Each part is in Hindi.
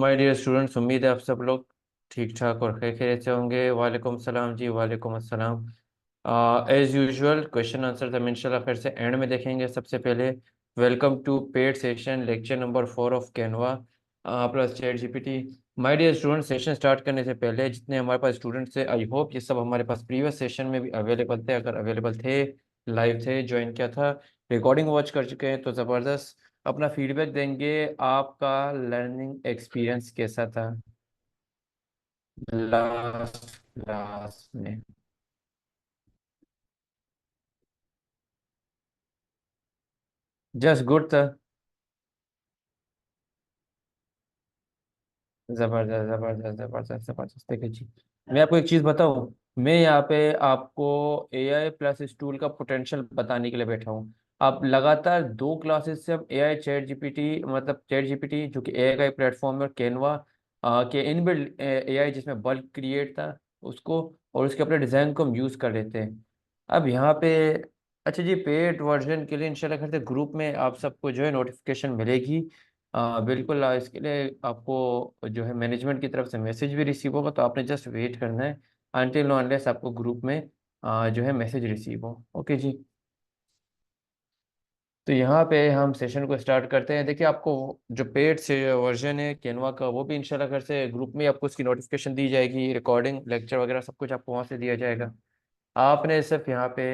माय डियर स्टूडेंट्स, उम्मीद है आप सब लोग ठीक ठाक और खैर खैरियत से होंगे। वालेकुम सलाम जी, वालेकुम अस्सलाम। एज यूजुअल क्वेश्चन आंसर हम इंशाल्लाह फिर से एंड में देखेंगे। सबसे पहले welcome to paid session lecture number 4 of Canva plus chat GPT. My dear student, session start करने से पहले जितने हमारे पास स्टूडेंट्स थे, आई होप ये सब हमारे पास प्रीवियस सेशन में भी अवेलेबल थे। अगर अवेलेबल थे, लाइव थे, ज्वाइन किया था, रिकॉर्डिंग वॉच कर चुके हैं तो ज़बरदस्त। अपना फीडबैक देंगे, आपका लर्निंग एक्सपीरियंस कैसा था लास्ट क्लास में। जस्ट गुड था। जबरदस्त जबरदस्त जबरदस्त जबरदस्त। देखिए जी, मैं आपको एक चीज़ बताऊं। मैं यहाँ पे आपको एआई प्लस इस टूल का पोटेंशियल बताने के लिए बैठा हूँ। आप लगातार 2 क्लासेस से हम एआई चैट जीपीटी, मतलब चैट जीपीटी जो कि एआई का एक प्लेटफॉर्म है, और कैनवा के इनबिल्ट एआई जिसमें बल्क क्रिएट था उसको, और उसके अपने डिज़ाइन को हम यूज़ कर लेते हैं। अब यहाँ पे अच्छा जी, पेड वर्जन के लिए इंशाल्लाह करते ग्रुप में आप सबको जो है नोटिफिकेशन मिलेगी। बिल्कुल। इसके लिए आपको जो है मैनेजमेंट की तरफ से मैसेज भी रिसीव होगा, तो आपने जस्ट वेट करना है अनटिल अनलेस आपको ग्रुप में जो है मैसेज रिसीव हो। ओके जी। तो यहाँ पे हम सेशन को स्टार्ट करते हैं। देखिए, आपको जो पेड से वर्जन है कैनवा का, वो भी इंशाल्लाह घर से ग्रुप में आपको उसकी नोटिफिकेशन दी जाएगी। रिकॉर्डिंग लेक्चर वगैरह सब कुछ आपको वहाँ से दिया जाएगा। आपने सिर्फ यहाँ पे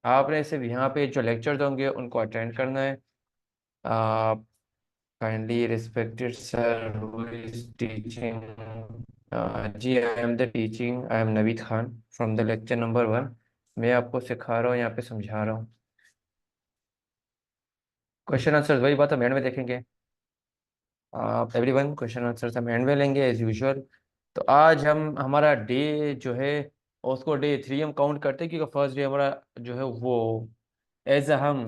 आपने सिर्फ यहाँ पे जो लेक्चर्स होंगे उनको अटेंड करना है। Kindly respected sir, who is teaching? जी, I am the teaching, I am Naveed Khan from the lecture number 1। मैं आपको सिखा रहा हूँ, यहाँ पे समझा रहा हूँ। क्वेश्चन आंसर वही बात हम एंड में देखेंगे। आप एवरीवन क्वेश्चन आंसर हम एंड में लेंगे एज यूजुअल। तो आज हम हमारा डे जो है उसको डे 3 हम काउंट करते हैं, क्योंकि फर्स्ट डे हमारा जो है वो एज हम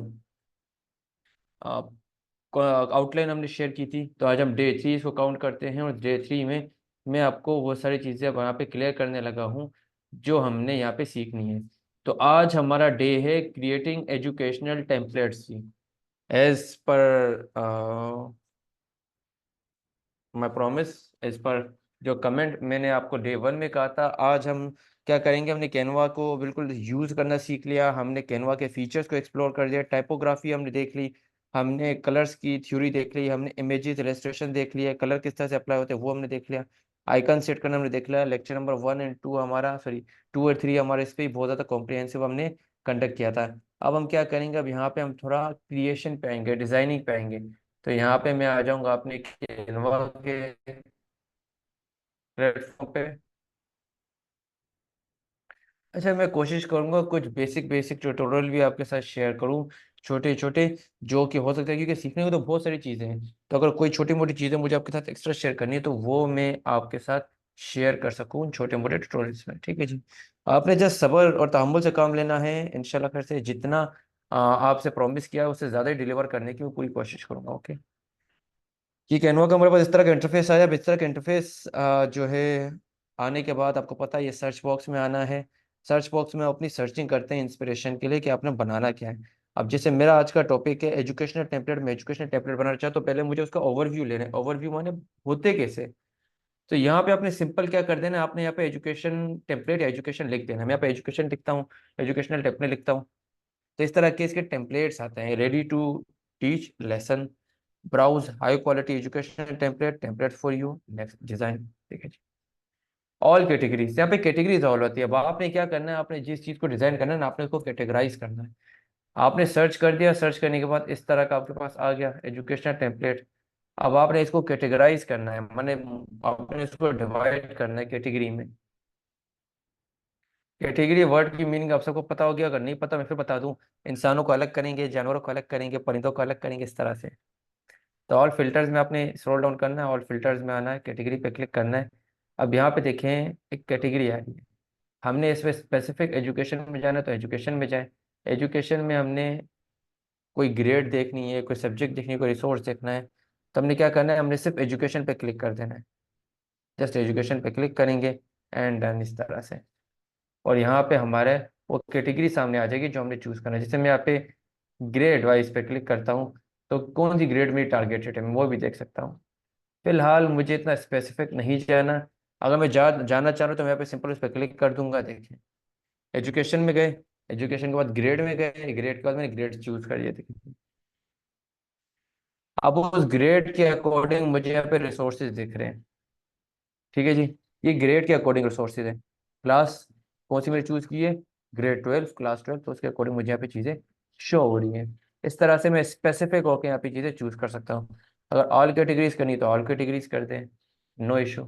आउटलाइन हमने शेयर की थी। तो आज हम डे 3 इसको काउंट करते हैं, और डे 3 में मैं आपको वो सारी चीज़ें अब यहाँ पे क्लियर करने लगा हूँ जो हमने यहाँ पे सीखनी है। तो आज हमारा डे है क्रिएटिंग एजुकेशनल टेम्पलेट्स की। As per my promise, as per जो कमेंट मैंने आपको डे 1 में कहा था, आज हम क्या करेंगे। हमने कैनवा को बिल्कुल यूज़ करना सीख लिया, हमने कैनवा के फीचर्स को एक्सप्लोर कर लिया, टाइपोग्राफी हमने देख ली, हमने कलर्स की थ्योरी देख ली, हमने इमेजेस इलस्ट्रेशन देख लिया, कलर किस तरह से अप्लाई होते हैं वो हमने देख लिया, आइकन सेट करना हमने देख लिया। लेक्चर नंबर 1 एंड 2 हमारा, सॉरी 2 और 3 हमारे इस पर बहुत ज़्यादा कॉम्प्रिहेंसिव हमने कंडक्ट किया था। अब हम क्या करेंगे, अब यहाँ पे हम थोड़ा क्रिएशन पे आएंगे, डिज़ाइनिंग पे आएंगे। तो यहाँ पे मैं आ जाऊँगा अपने कैनवा के प्लेटफॉर्म पे। अच्छा, मैं कोशिश करूंगा कुछ बेसिक बेसिक ट्यूटोरियल भी आपके साथ शेयर करूं, छोटे छोटे, जो कि हो सकता है, क्योंकि सीखने को तो बहुत सारी चीज़ें हैं। तो अगर कोई छोटी मोटी चीज़ें मुझे आपके साथ एक्स्ट्रा शेयर करनी है तो वो मैं आपके साथ शेयर कर सकूं छोटे मोटे ट्यूटोरियल्स में। ठीक है जी। आपने जस्ट सब्र और तहम्मुल से काम लेना है। इंशाल्लाह फिर से जितना आपसे प्रॉमिस किया है उससे ज़्यादा ही डिलीवर करने की मैं पूरी कोशिश करूंगा। ओके। कि कैनवा का हमारे पास इस तरह का इंटरफेस आया। अब इस तरह का इंटरफेस जो है आने के बाद आपको पता है ये सर्च बॉक्स में आना है। सर्च बॉक्स में अपनी सर्चिंग करते हैं इंस्पिरेशन के लिए कि आपने बनाना क्या है। अब जैसे मेरा आज का टॉपिक है एजुकेशनल टेम्पलेट, में एजुकेशनल टेम्पलेट बनाना चाहता तो पहले मुझे उसका ओवरव्यू लेना है। ओवरव्यू माने होते कैसे। तो यहाँ पे आपने सिंपल क्या कर देना, आपने यहाँ पे एजुकेशन टेम्पलेट या एजुकेशन लिख देना। मैं यहाँ पे एजुकेशन लिखता हूँ, एजुकेशनल टेम्पलेट लिखता हूँ। तो इस तरह के इसके टेम्पलेट्स आते हैं, ready to teach lesson, browse high quality educational template, template for you, next design. ठीक है जी। ऑल कैटेगरीज, यहाँ पे कैटेगरीज ऑल होती है। अब आपने क्या करना है, आपने जिस चीज को डिजाइन करना है ना, आपने उसको कैटेगराइज करना है। आपने सर्च कर दिया, सर्च करने के बाद इस तरह का आपके पास आ गया एजुकेशनल टेम्पलेट। अब आपने इसको कैटेगराइज करना है, माने आपने इसको डिवाइड करना है कैटेगरी में। कैटेगरी वर्ड की मीनिंग आप सबको पता होगी, अगर नहीं पता मैं फिर बता दूं। इंसानों को अलग करेंगे, जानवरों को अलग करेंगे, परिंदों को अलग करेंगे, इस तरह से। तो ऑल फिल्टर्स में आपने स्क्रॉल डाउन करना है, ऑल फिल्टर्स में आना है, कैटेगरी पे क्लिक करना है। अब यहाँ पे देखें एक कैटेगरी आ रही है। हमने इसमें स्पेसिफिक एजुकेशन में जाना है तो एजुकेशन में जाए। एजुकेशन में हमने कोई ग्रेड देखनी है, कोई सब्जेक्ट देखनी है, कोई रिसोर्स देखना है, तो हमने क्या करना है, हमने सिर्फ एजुकेशन पे क्लिक कर देना है। जस्ट एजुकेशन पे क्लिक करेंगे एंड डन, इस तरह से। और यहाँ पे हमारे वो कैटेगरी सामने आ जाएगी जो हमने चूज करना है। जैसे मैं यहाँ पे ग्रेड वाइज पे क्लिक करता हूँ, तो कौन सी ग्रेड मेरी टारगेटेड है मैं वो भी देख सकता हूँ। फिलहाल मुझे इतना स्पेसिफिक नहीं जाना। अगर मैं जानना चाह रहा हूँ तो मैं यहाँ पे सिंपल उस पर क्लिक कर दूंगा। देखिए एजुकेशन में गए, एजुकेशन के बाद ग्रेड में गए, ग्रेड के बाद मैंने ग्रेड चूज कर लिया। देखिए अब उस ग्रेड के अकॉर्डिंग मुझे यहाँ पे रिसोर्सेज दिख रहे हैं। ठीक है जी, ये ग्रेड के अकॉर्डिंग रिसोर्सेज है। क्लास कौन सी मैंने चूज की है, ग्रेड 12, क्लास 12, तो उसके अकॉर्डिंग मुझे यहाँ पे चीज़ें शो हो रही हैं। इस तरह से मैं स्पेसिफिक होकर यहाँ पे चीज़ें चूज कर सकता हूँ। अगर ऑल कैटेगरीज करनी तो ऑल कैटेगरीज कर दें, नो इशू।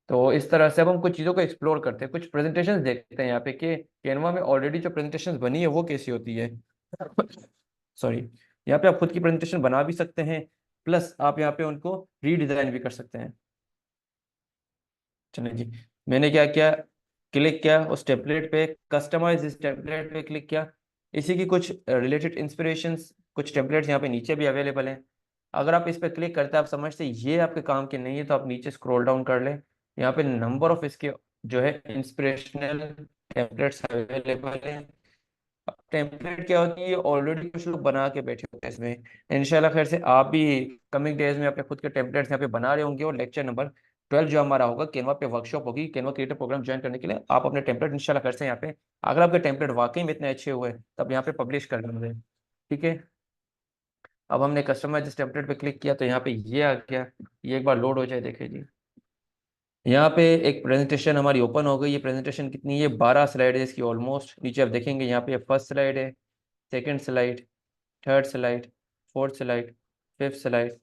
तो इस तरह से अब हम कुछ चीज़ों को एक्सप्लोर करते हैं, कुछ प्रेजेंटेशंस देखते हैं यहाँ पे कि कैनवा में ऑलरेडी जो प्रेजेंटेशंस बनी है वो कैसी होती है। सॉरी, यहाँ पे आप खुद की प्रेजेंटेशन बना भी सकते हैं, प्लस आप यहाँ पे उनको रीडिज़ाइन भी कर सकते हैं। चलिए जी, मैंने क्या किया, क्लिक किया उस टेम्पलेट पे, कस्टमाइज इस टेम्पलेट पे क्लिक किया। इसी की कुछ रिलेटेड इंस्पिरेशंस, कुछ टेम्पलेट्स यहाँ पे नीचे भी अवेलेबल हैं। अगर आप इस पे क्लिक करते हैं, आप समझते ये आपके काम के नहीं है, तो आप नीचे स्क्रॉल डाउन कर लें। यहाँ पे नंबर ऑफ इसके जो है इंस्पिरेशनल टेम्पलेट्स अवेलेबल हैं। टेम्पलेट क्या होती है, ऑलरेडी कुछ लोग बना के बैठे होते हैं इसमें। इंशाल्लाह खैर से आप भी कमिंग डेज में अपने खुद के टेम्पलेट्स यहाँ पे बना रहे होंगे, और लेक्चर नंबर 12 जो हमारा होगा कैनवा पे वर्कशॉप होगी, कैनवा क्रिएटर प्रोग्राम ज्वाइन करने के लिए आप अपने टेम्पलेट इंशाल्लाह खैर से यहाँ पे, अगर आपके टेम्पलेट वाकई में इतने अच्छे हुए तब यहाँ पे पब्लिश कर देंगे। ठीक है, अब हमने कस्टमाइज टेम्पलेट पे क्लिक किया तो यहाँ पे ये आ गया। ये एक बार लोड हो जाए, देखिए जी, यहाँ पे एक प्रेजेंटेशन हमारी ओपन हो गई। ये प्रेजेंटेशन कितनी है, 12 स्लाइड है इसकी ऑलमोस्ट। नीचे आप देखेंगे यहाँ पे फर्स्ट स्लाइड है, second slide, third slide, fourth slide, fifth slide,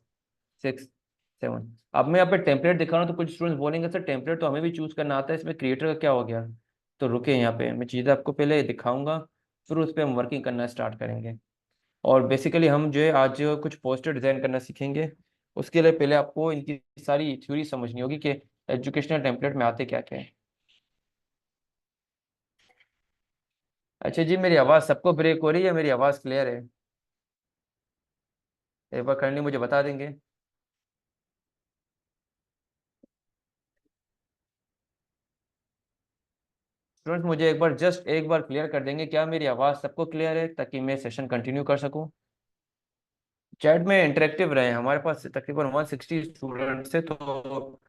six, seven. अब मैं यहाँ पे टेम्पलेट दिखा रहा हूँ तो कुछ स्टूडेंट्स बोलेंगे सर टेम्पलेट तो हमें भी चूज करना आता है, इसमें क्रिएटर का क्या हो गया। तो रुके, यहाँ पे मैं चीज़ें आपको पहले दिखाऊंगा, फिर उस पर हम वर्किंग करना स्टार्ट करेंगे। और बेसिकली हम जो है आज कुछ पोस्टर डिजाइन करना सीखेंगे। उसके लिए पहले आपको इनकी सारी थ्योरी समझनी होगी कि एजुकेशनल टेम्पलेट में आते क्या क्या है। अच्छा जी, मेरी आवाज़ सबको ब्रेक हो रही है, मेरी आवाज़ क्लियर है? एक बार करनी मुझे बता देंगे। स्टूडेंट्स मुझे एक बार जस्ट एक बार क्लियर कर देंगे क्या मेरी आवाज़ सबको क्लियर है, ताकि मैं सेशन कंटिन्यू कर सकूं। चैट में इंटरेक्टिव रहे, हमारे पास तकरीबन 160 स्टूडेंट्स है, तो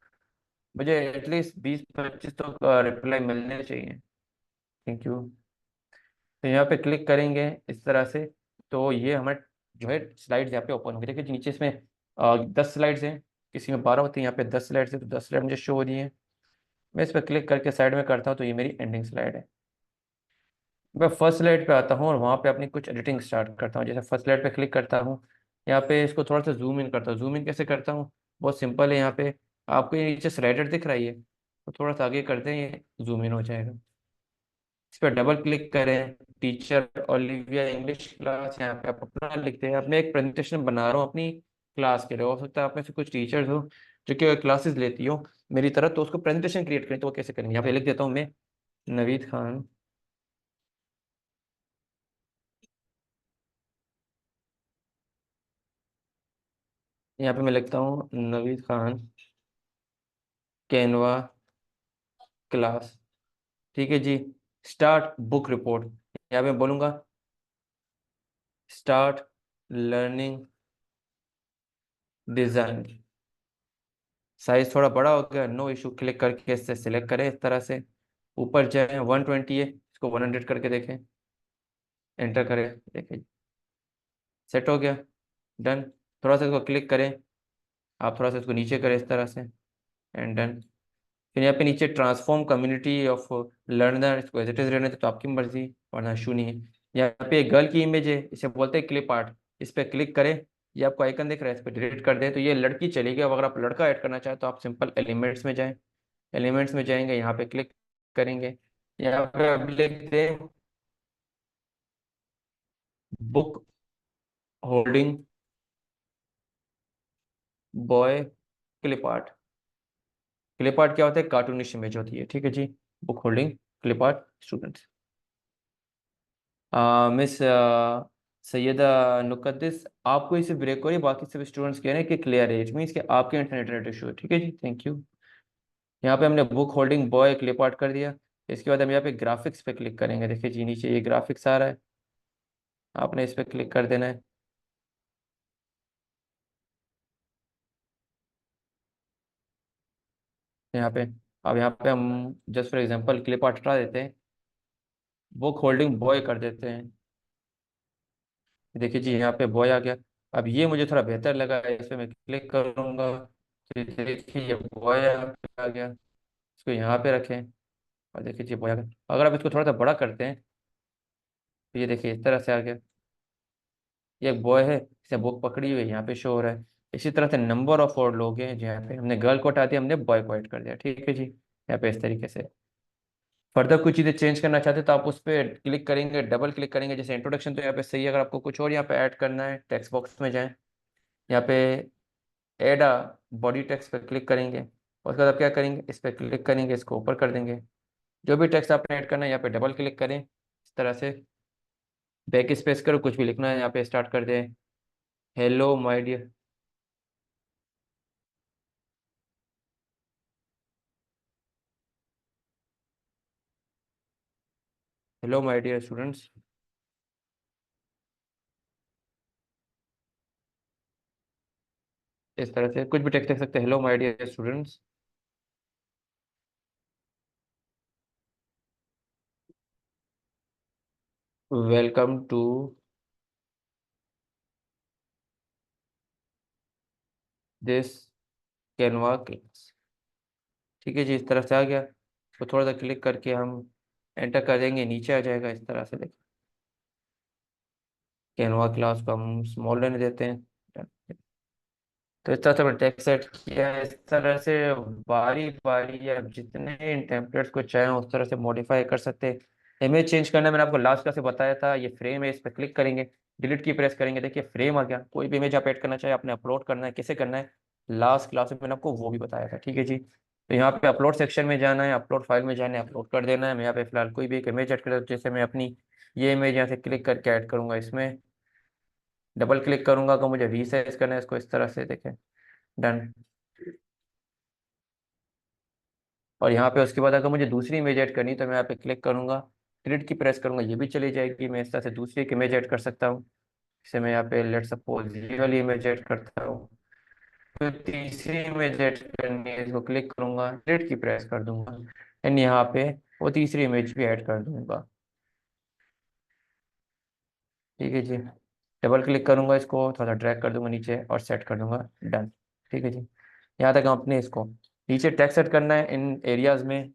मुझे एटलीस्ट 20-25 तो रिप्लाई मिलने चाहिए। Thank you. तो यहाँ पे क्लिक करेंगे इस तरह से, तो ये हमारे जो है स्लाइड्स यहाँ पे ओपन होंगे। देखिए जी, नीचे इसमें 10 स्लाइड्स हैं, किसी में 12 होती हैं, यहाँ पे 10 स्लाइड्स है, तो 10 स्लाइड मुझे शो हो रही है। मैं इस पर क्लिक करके साइड में करता हूँ तो ये मेरी एंडिंग स्लाइड है। मैं फर्स्ट स्लाइड पे आता हूँ और वहाँ पे अपनी कुछ एडिटिंग स्टार्ट करता हूँ। जैसे फर्स्ट स्लाइड पे क्लिक करता हूँ, यहाँ पे इसको थोड़ा सा जूम इन करता हूँ। जूम इन कैसे करता हूँ, बहुत सिंपल है। यहाँ पे आपको ये नीचे स्लाइडर दिख रही है, तो थोड़ा सा आगे करते हैं, ये जूम इन हो जाएगा। इस पर डबल क्लिक करें, टीचर ओलिविया इंग्लिश क्लास, यहाँ पे आप अपना लिखते हैं। अब मैं एक प्रेजेंटेशन बना रहा हूँ अपनी क्लास के लिए, हो सकता है आप में से कुछ टीचर्स हो जो कि क्लासेस लेती हो मेरी तरह, तो उसको प्रेजेंटेशन क्रिएट करें तो वो कैसे करेंगे। यहाँ पे लिख देता हूँ मैं, नवीद खान, यहाँ पे मैं लिखता हूँ नवीद खान कैनवा क्लास। ठीक है जी, स्टार्ट बुक रिपोर्ट, यहाँ पे मैं बोलूँगा स्टार्ट लर्निंग डिज़ाइन। साइज थोड़ा बड़ा हो गया, नो इशू, क्लिक करके इससे सिलेक्ट करें इस तरह से। ऊपर जाए, 120 है, इसको 100 करके देखें, एंटर करें, देखें सेट हो गया, डन। थोड़ा सा इसको क्लिक करें, आप थोड़ा सा इसको नीचे करें इस तरह से, एंड डन। फिर यहाँ पे नीचे ट्रांसफॉर्म कम्युनिटी ऑफ लर्नर, इसको एज इट इज रहने दो, तो आपकी मर्जी, वरना इशू नहीं है। यहाँ पे एक गर्ल की इमेज है, इसे बोलते हैं क्लिप आर्ट। इस पर क्लिक करें, ये आपको आइकन दिख रहा है, इस पर डिलीट कर दें तो ये लड़की चली गई। अब अगर आप लड़का ऐड करना चाहें तो आप सिंपल एलिमेंट्स में जाएं, एलिमेंट्स में जाएंगे, यहाँ पे क्लिक करेंगे, यहाँ पे आप लिख दें book holding boy clip art. Clip art क्या होता है, कार्टूनिश इमेज होती है। ठीक है जी, book holding clip art students. Miss Syeda Nuqaddis, आपको इसे ब्रेक हो रही है, बाकी सब स्टूडेंट्स कह रहे हैं कि क्लियर है, इट मीन्स कि आपके इंटरनेट रेट इशू है। ठीक है जी, थैंक यू। यहाँ पे हमने book holding boy clip art कर दिया। इसके बाद हम यहाँ पे ग्राफिक्स पे क्लिक करेंगे। देखिए जी, नीचे ये ग्राफिक्स आ रहा है, आपने इस पर क्लिक कर देना है यहाँ पे। अब यहाँ पे हम just for example clip art हटा देते हैं, बुक होल्डिंग बॉय कर देते हैं। देखिए जी यहाँ पे बॉय आ गया। अब ये मुझे थोड़ा बेहतर लगा है, इस पे मैं क्लिक करूंगा तो ये देखिए ये बॉय यहाँ पे आ गया। इसको यहाँ पे रखें और देखिए जी बॉय आ गया। अगर आप इसको थोड़ा सा बड़ा करते हैं तो ये देखिए इस तरह से आ गया। ये एक बॉय है, इसने बुक पकड़ी हुई है, यहाँ पे शो हो रहा है। इसी तरह से नंबर ऑफ और लोग हैं जहाँ पे हमने गर्ल को हटा दिया, हमने बॉय को ऐड कर दिया, ठीक है जी। यहाँ पे इस तरीके से फर्दर कुछ चीज़ें चेंज करना चाहते हैं तो आप उस पर क्लिक करेंगे, डबल क्लिक करेंगे। जैसे इंट्रोडक्शन तो यहाँ पे सही है, अगर आपको कुछ और यहाँ पे ऐड करना है टेक्स्ट बॉक्स में जाएं, यहाँ पे ऐड आ बॉडी टेक्स्ट पे क्लिक करेंगे। उसके बाद आप क्या करेंगे, इस पर क्लिक करेंगे, इसको ऊपर कर देंगे। जो भी टेक्स्ट आपने ऐड करना है यहाँ पे डबल क्लिक करें इस तरह से, बैक स्पेस करो, कुछ भी लिखना है यहाँ पे स्टार्ट कर दें। Hello my dear, hello my dear students. इस तरह से कुछ भी टेक्स्ट लिख सकते हैं, hello my dear students. Welcome to this Canva class. ठीक है जी, इस तरह से आ गया। तो थोड़ा सा क्लिक करके हम एंटर कर देंगे, नीचे आ जाएगा इस तरह से। देखिए कैनवा क्लास को हम स्मॉल रहने देते हैं। तो इस तरह से मैंने टेक्स्ट सेट किया है। इस तरह से बारी बारी आप जितने इन टेम्पलेट्स को चाहें उस तरह से मॉडिफाई कर सकते हैं। इमेज चेंज करना मैंने आपको लास्ट क्लास से बताया था, ये फ्रेम है, इस पर क्लिक करेंगे, डिलीट की प्रेस करेंगे, देखिए फ्रेम आ गया। कोई भी इमेज आप ऐड करना चाहे, आपने अपलोड करना है, कैसे करना है, लास्ट क्लास में मैंने आपको वो भी बताया था, ठीक है जी। तो यहाँ पे अपलोड सेक्शन में जाना है, अपलोड फाइल में जाना है, अपलोड कर देना है। मैं यहाँ पे फिलहाल कोई भी एक इमेज ऐड कर देता हूँ, जैसे मैं अपनी ये इमेज यहाँ से क्लिक करके ऐड करूंगा इसमें, डबल क्लिक करूंगा तो मुझे रीसाइज करना है इसको इस तरह से, देखें, डन। और यहाँ पे उसके बाद अगर मुझे दूसरी इमेज ऐड करनी है तो मैं यहाँ पे क्लिक करूंगा, डिलीट की प्रेस करूंगा, ये भी चली जाएगी। मैं इस तरह से दूसरी एक इमेज ऐड कर सकता हूँ। जैसे मैं यहाँ पे लेट सपोज ये वाली इमेज ऐड करता हूँ। फिर तीसरी इमेज ऐड करनी है, इसको क्लिक करूंगा, डिलीट की प्रेस कर दूंगा, एंड यहाँ पे वो तीसरी इमेज भी ऐड कर दूंगा, ठीक है जी। डबल क्लिक करूंगा, इसको थोड़ा सा ड्रैग कर दूंगा नीचे और सेट कर दूंगा, डन, ठीक है जी। यहाँ तक हम अपने इसको नीचे टेक्स्ट सेट करना है, इन एरियाज में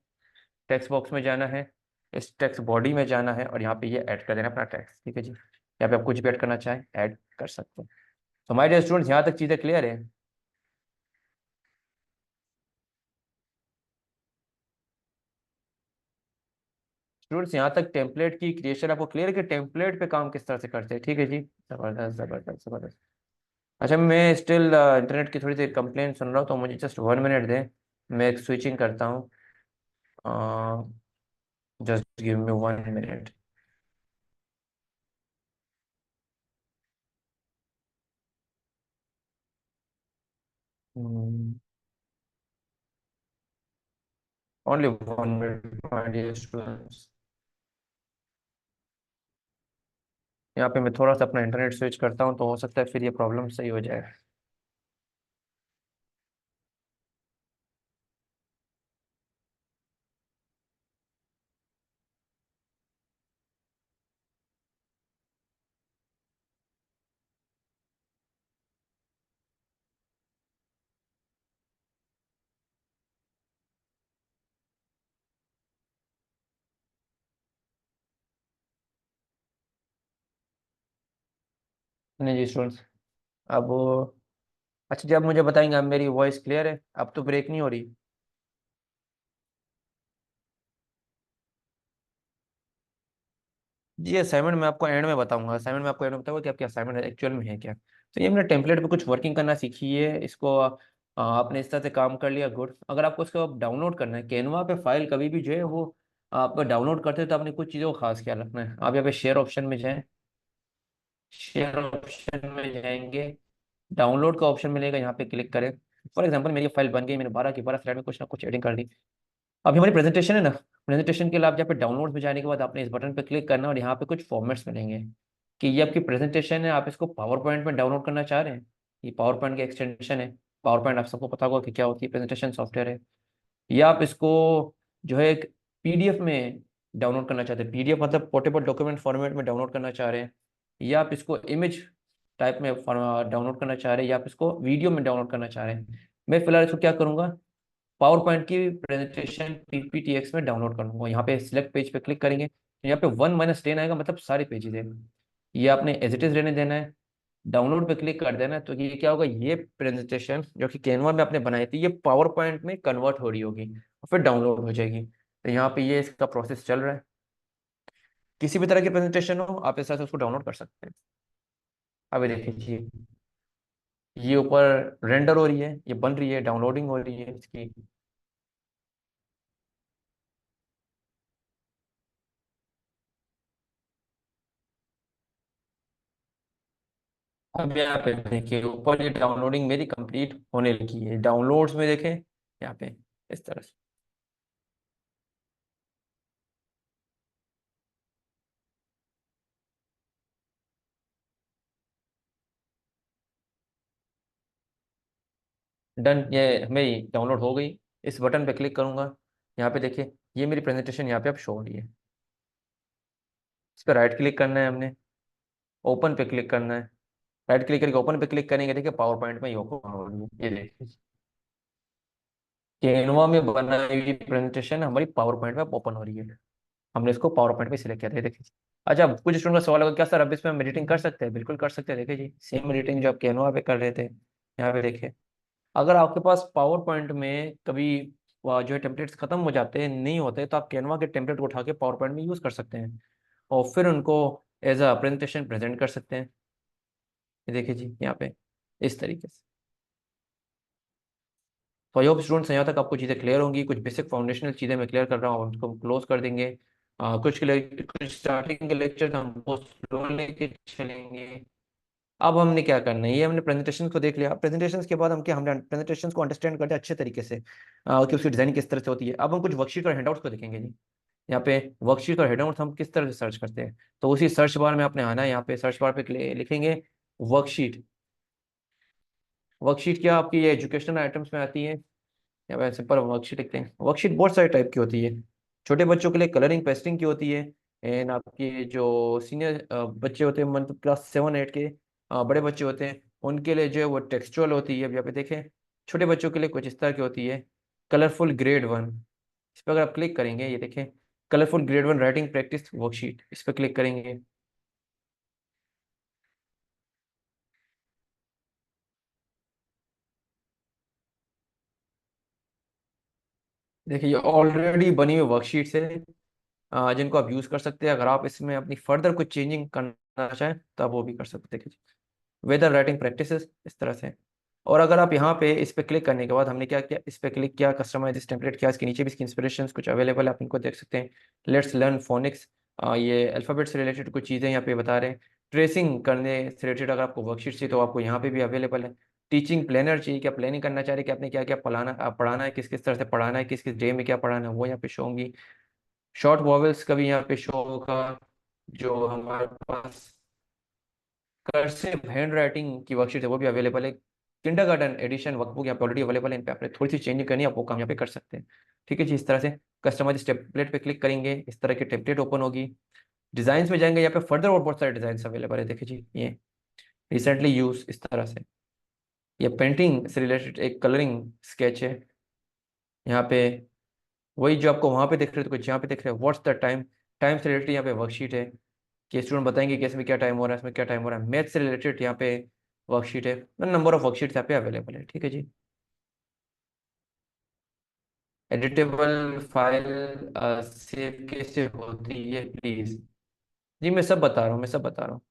टेक्स्ट बॉक्स में जाना है, इस टेक्स्ट बॉडी में जाना है और यहाँ पे ये ऐड कर देना है अपना टेक्स्ट, ठीक है जी। यहाँ पे आप कुछ भी ऐड करना चाहें ऐड कर सकते हैं। तो हमारे स्टूडेंट्स यहाँ तक चीज़ें क्लियर है। स्टूडेंट्स यहाँ तक टेम्पलेट की क्रिएशन आपको क्लियर है कि टेम्पलेट पे काम किस तरह से करते हैं, ठीक है जी। जबरदस्त जबरदस्त जबरदस्त। अच्छा, मैं स्टिल इंटरनेट की थोड़ी सी कंप्लेंट सुन रहा हूँ, तो मुझे जस्ट 1 मिनट दें, मैं एक स्विचिंग करता हूँ। Just give me 1 minute. Only 1 minute my dear students. यहाँ पे मैं थोड़ा सा अपना इंटरनेट स्विच करता हूँ, तो हो सकता है फिर ये प्रॉब्लम सही हो जाए। नहीं जी स्टूडेंट्स, अब अच्छा जी, अब मुझे बताएंगे, अब मेरी वॉइस क्लियर है, अब तो ब्रेक नहीं हो रही। जी असाइनमेंट मैं आपको एंड में बताऊंगा, असाइनमेंट में आपको एंड में बताऊंगा कि आपकी असाइनमेंट एक्चुअल में है क्या। तो ये हमने टेम्पलेट पे कुछ वर्किंग करना सीखी है, इसको आपने इस तरह से काम कर लिया, गुड। अगर आपको इसको डाउनलोड करना है कैनवा पे, फाइल कभी भी जो है वो आप डाउनलोड करते हो तो आपने कुछ चीज़ों का खास ख्याल रखना है। आप यहाँ पे शेयर ऑप्शन में जाएं, शेयर ऑप्शन में जाएंगे, डाउनलोड का ऑप्शन मिलेगा, यहाँ पे क्लिक करें। फॉर एग्जांपल मेरी फाइल बन गई, मैंने 12 की 12 स्लाइड में कुछ ना कुछ एडिंग कर दी। अभी हमारी प्रेजेंटेशन है ना, प्रेजेंटेशन के लिए आप यहाँ पे डाउनलोड में जाने के बाद आपने इस बटन पे क्लिक करना और यहाँ पे कुछ फॉर्मेट्स मिलेंगे, कि ये आपकी प्रेजेंटेशन है, आप इसको पावर पॉइंट में डाउनलोड करना चाह रहे हैं। ये पावर पॉइंट की एक्सटेंशन है। पावर पॉइंट आप सबको पता होगा कि क्या होती है, प्रेजेंटेशन सॉफ्टवेयर है। या आप इसको जो है एक पीडीएफ में डाउनलोड करना चाहते हैं, पीडीएफ मतलब पोर्टेबल डॉक्यूमेंट फॉर्मेट में डाउनलोड करना चाह रहे हैं। या आप इसको इमेज टाइप में डाउनलोड करना चाह रहे हैं, या आप इसको वीडियो में डाउनलोड करना चाह रहे हैं। मैं फिलहाल इसको क्या करूंगा, पावर पॉइंट की प्रेजेंटेशन पीपीटीएक्स में डाउनलोड कर लूंगा। यहाँ पे सिलेक्ट पेज पे क्लिक करेंगे, यहाँ पे 1-10 आएगा, मतलब सारे पेजेस है। ये आपने एज इट इज रहने देना है, डाउनलोड पे क्लिक कर देना है। तो ये क्या होगा, ये प्रेजेंटेशन जो कि कैनवा में आपने बनाई थी, ये पावर पॉइंट में कन्वर्ट हो रही होगी और फिर डाउनलोड हो जाएगी। तो यहाँ पे ये इसका प्रोसेस चल रहा है। किसी भी तरह की प्रेजेंटेशन हो, आप इस तरह से उसको डाउनलोड कर सकते हैं। अभी देखिए जी, ये ऊपर रेंडर हो रही है, ये बन रही है, डाउनलोडिंग हो रही है इसकी। अब यहाँ पे देखिए ऊपर ये डाउनलोडिंग मेरी कंप्लीट होने लगी है, डाउनलोड्स में देखें यहाँ पे इस तरह से। डन, ये मेरी डाउनलोड हो गई। इस बटन पे क्लिक करूंगा, यहाँ पे देखिए ये मेरी प्रेजेंटेशन यहाँ पे अब शो हो रही है। इस पर राइट क्लिक करना है हमने, ओपन पे क्लिक करना है। राइट क्लिक करके ओपन पे क्लिक करेंगे, देखिए पावर पॉइंट में ये ओपन हो रही है, ये देखिए कैनवा में बनाई हुई प्रेजेंटेशन हमारी पावर पॉइंट में ओपन हो रही है। हमने इसको पावर पॉइंट में सिलेक्ट किया था, ये देखिए। अच्छा, कुछ स्टूडेंट का सवाल होगा क्या सर अब इसमें हम एडिटिंग कर सकते हैं? बिल्कुल कर सकते हैं, देखिए जी सेम एडिटिंग जो आप कैनवा पे कर रहे थे यहाँ पे देखिए। अगर आपके पास पावर पॉइंट में कभी जो है टेम्पलेट्स खत्म हो जाते हैं, नहीं होते, तो आप कैनवा के टेम्पलेट को उठा के पावर पॉइंट में यूज कर सकते हैं और फिर उनको एज अ प्रेजेंटेशन प्रेजेंट कर सकते हैं। ये देखिए जी यहाँ पे इस तरीके से। तो आई होप स्टूडेंट्स यहाँ तक आपको चीज़ें क्लियर होंगी। कुछ बेसिक फाउंडेशनल चीज़ें मैं क्लियर कर रहा हूँ, उसको क्लोज कर देंगे। कुछ स्टार्टिंग के लेक्चर हम बहुत स्लो लेके चलेंगे। अब हमने क्या करना है, ये हमने प्रेजेंटेशन को देख लिया। प्रेजेंटेशन के बाद हम क्या, हमने प्रेजेंटेशन को अंडरस्टैंड करते हैं अच्छे तरीके से कि उसकी डिजाइन किस तरह से होती है। अब हम कुछ वर्कशीट और हैंडआउट्स को देखेंगे जी। यहाँ पे वर्कशीट और हैंडआउट्स हम किस तरह से सर्च करते हैं, तो उसी सर्च बार में आपने आना है। यहाँ पे सर्च बार पे लिखेंगे वर्कशीट। वर्कशीट क्या आपकी ये एजुकेशनल आइटम्स में आती है। या वैसे सिंपल वर्कशीट लिखते हैं। वर्कशीट बहुत सारे टाइप की होती है। छोटे बच्चों के लिए कलरिंग पेस्टिंग की होती है। एंड आपकी जो सीनियर बच्चे होते हैं, मतलब क्लास 7-8 के बड़े बच्चे होते हैं, उनके लिए जो है वो टेक्सचुअल होती है। अब यहाँ पे देखें, छोटे बच्चों के लिए कुछ इस तरह की होती है, कलरफुल ग्रेड 1। इस पर अगर आप क्लिक करेंगे, ये देखें colourful grade 1 writing practice worksheet, इस पर क्लिक करेंगे। देखिए ये ऑलरेडी बनी हुई वर्कशीट्स है, जिनको आप यूज़ कर सकते हैं। अगर आप इसमें अपनी फर्दर कुछ चेंजिंग करना चाहें तो आप वो भी कर सकते हैं। वेदर राइटिंग प्रैक्टिसेस इस तरह से। और अगर आप यहाँ पे इस पे क्लिक करने के बाद, हमने क्या किया, इस पे क्लिक किया, कस्टमाइज दिस टेम्पलेट किया, इसके नीचे भी इसकी इंस्पिरेशंस कुछ अवेलेबल है, आप इनको देख सकते हैं। लेट्स लर्न फोनिक्स, ये अल्फ़ाबेट से रिलेटेड कुछ चीज़ें यहाँ पे बता रहे हैं। ट्रेसिंग करने से रिलेटेड अगर आपको वर्कशीट चाहिए तो आपको यहाँ पे भी अवेलेबल है। टीचिंग प्लानर चाहिए, क्या प्लानिंग करना चाह रहे हैं कि आपने क्या क्या पढ़ाना है, किस किस तरह से पढ़ाना है, किस किस डे में क्या पढ़ाना है, वो यहाँ पे शो होंगी। शॉर्ट वॉवेल्स का भी यहाँ पे शो होगा। जो हमारे पास कर्सिव हैंड राइटिंग की वर्कशीट है वो भी अवेलेबल है। किंडरगार्टन एडिशन वर्कबुक यहाँ पे ऑलरेडी अवेलेबल है, इन पे आपने थोड़ी सी चेंजिंग करनी है, आप वो काम यहाँ पे कर सकते हैं। ठीक है जी, इस तरह से कस्टमाइज टेम्पलेट पे क्लिक करेंगे, इस तरह की टेम्पलेट ओपन होगी। डिजाइन में जाएंगे, यहाँ पे फर्दर और बहुत सारे डिजाइन अवेलेबल है। देखिए जी, ये रिसेंटली यूज इस तरह से, ये पेंटिंग से रिलेटेड एक कलरिंग स्केच है। यहाँ पे वही जो आपको वहाँ पे दिख रहे थे, कुछ यहाँ पे दिख रहे हैं, व्हाट्स द टाइम, टाइम से रिलेटेड यहाँ पे वर्कशीट है कि स्टूडेंट बताएंगे कि इसमें क्या टाइम हो रहा है, इसमें क्या टाइम हो रहा है। मैथ से रिलेटेड यहाँ पे वर्कशीट है, नंबर ऑफ वर्कशीट यहाँ पे अवेलेबल है। ठीक है जी। एडिटेबल फाइल सेव कैसे होती है प्लीज? जी मैं सब बता रहा हूँ, मैं सब बता रहा हूँ।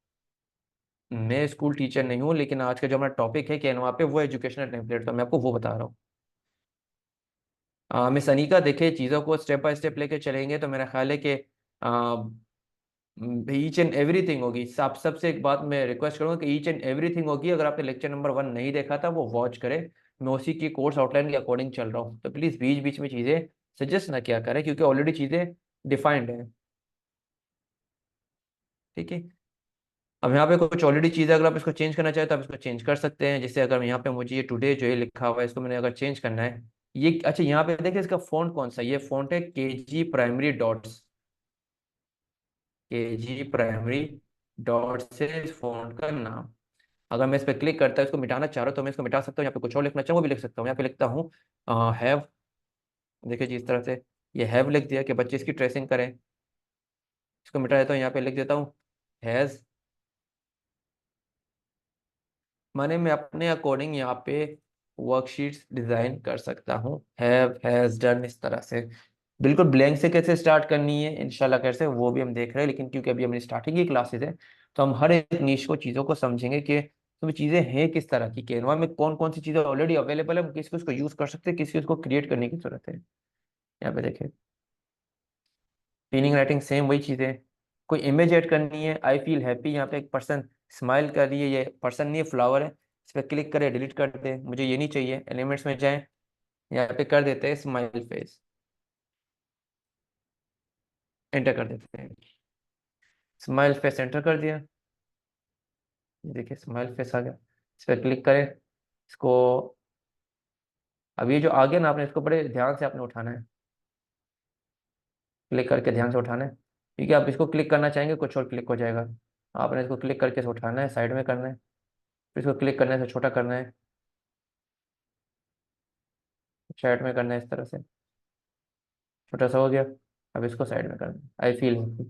मैं स्कूल टीचर नहीं हूँ, लेकिन आज का जो हमारा टॉपिक है कैनवा पे वो एजुकेशनल टेम्पलेट, तो मैं आपको वो बता रहा हूँ। मिस अनिका, देखिए चीज़ों को स्टेप बाय स्टेप लेके चलेंगे तो मेरा ख्याल है कि ईच एंड एवरीथिंग होगी। आप सबसे एक बात मैं रिक्वेस्ट करूंगा कि ईच एंड एवरीथिंग होगी। अगर आपने लेक्चर नंबर 1 नहीं देखा था वो वॉच करें। मैं उसी की कोर्स आउटलाइन के अकॉर्डिंग चल रहा हूँ, तो प्लीज़ बीच बीच में चीज़ें सजेस्ट ना किया करें, क्योंकि ऑलरेडी चीज़ें डिफाइंड हैं। ठीक है। अब यहाँ पे कुछ ऑलरेडी चीज़ है, अगर आप इसको चेंज करना चाहें तो आप इसको चेंज कर सकते हैं। जैसे अगर यहाँ पे मुझे ये टुडे जो है लिखा हुआ है, इसको मैंने अगर चेंज करना है, ये अच्छा यहाँ पे देखिए इसका फॉन्ट कौन सा है? ये फॉन्ट है KG primary dots, KG primary dot से इस फॉन्ट का नाम। अगर मैं इस पर क्लिक करता हूँ, इसको मिटाना चाह रहा हूँ तो मैं इसको मिटा सकता हूँ। यहाँ पे कुछ और लिखना चाहूँ वो भी लिख सकता हूँ। यहाँ पे लिखता हूँ हैव, देखिए जी इस तरह से ये हैव लिख दिया कि बच्चे इसकी ट्रेसिंग करें। इसको मिटा देता हूँ, यहाँ पे लिख देता हूँ हैज़, माने मैं अपने अकॉर्डिंग यहाँ पे वर्कशीट्स डिजाइन कर सकता हूँ। हैव, हैज, डन, इस तरह से। बिल्कुल ब्लैंक से कैसे स्टार्ट करनी है इंशाल्लाह कैसे, वो भी हम देख रहे हैं। लेकिन क्योंकि अभी हमारी स्टार्टिंग की क्लासेस है, तो हम हर एक नीश को चीज़ों को समझेंगे कि तो चीज़ें हैं किस तरह की, कैनवा में कौन कौन सी चीज़ें ऑलरेडी अवेलेबल है, हम किस किस को यूज़ कर सकते हैं, किस किस को क्रिएट करने की जरूरत है। यहाँ पे देखें फीलिंग राइटिंग सेम वही चीज़ें। कोई इमेज ऐड करनी है, आई फील हैप्पी, यहाँ पे एक पर्सन स्माइल कर रही है, ये पर्सन नहीं है फ्लावर है। इस पर क्लिक करें, डिलीट कर दे, मुझे ये नहीं चाहिए। एलिमेंट्स में जाएं, यहाँ पे कर देते हैं स्माइल फेस, एंटर कर देते हैं। स्माइल फेस एंटर कर दिया, देखिए स्माइल फेस आ गया। इस पर क्लिक करें, इसको अब ये जो आ गया ना, आपने इसको बड़े ध्यान से आपने उठाना है, क्लिक करके ध्यान से उठाना है। क्योंकि आप इसको क्लिक करना चाहेंगे कुछ और क्लिक हो जाएगा। आपने इसको क्लिक करके इसे उठाना है, साइड में करना है, फिर इसको क्लिक करने से छोटा करना है, चैट में करना है, इस तरह से छोटा सा हो गया। अब इसको साइड में करना है, I feel happy,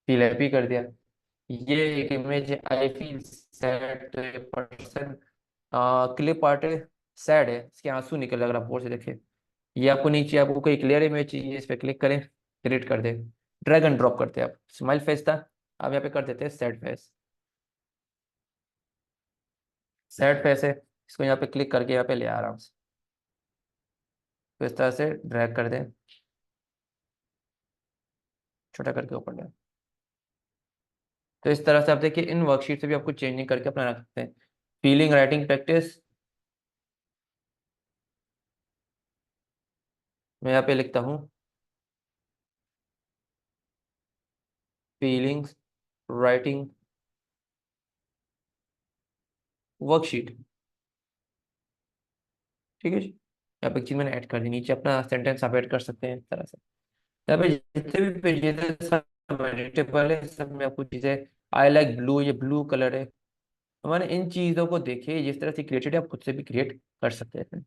feel happy कर दिया। ये एक इमेज है, आई फील सैड, तो ये पर्सन क्लिप आर्ट है, सैड है, इसके आंसू निकल रहे, अगर आप गौर से देखें। ये आपको नहीं चाहिए, आपको कोई क्लियर इमेज चाहिए, इस पर क्लिक करें, डिलीट कर दे। ड्रैग एंड ड्रॉप करते हैं, आप स्माइल फेस था, अब यहाँ पे कर देते हैं सैड फेस। सैड फेस है, इसको यहाँ पे क्लिक करके यहाँ पे ले आराम से, तो इस तरह से ड्रैग कर दें, छोटा करके ऊपर ले। तो इस तरह से आप देखिए इन वर्कशीट से भी आपको चेंजिंग करके अपना रख सकते हैं। फीलिंग राइटिंग प्रैक्टिस, मैं यहाँ पे लिखता हूँ फीलिंग्स राइटिंग वर्कशीट, ठीक है जी। यहाँ पे एक चीज मैंने ऐड कर दी, नीचे अपना सेंटेंस आप ऐड कर सकते हैं इस तरह से। यहाँ पे जितने भी पेजेस है सब एडिटेबल है, सब में आपको चीजें, आई लाइक ब्लू, ये ब्लू कलर है। हमारे इन चीजों को देखिए जिस तरह से क्रिएटेड है, आप खुद से भी क्रिएट कर सकते हैं।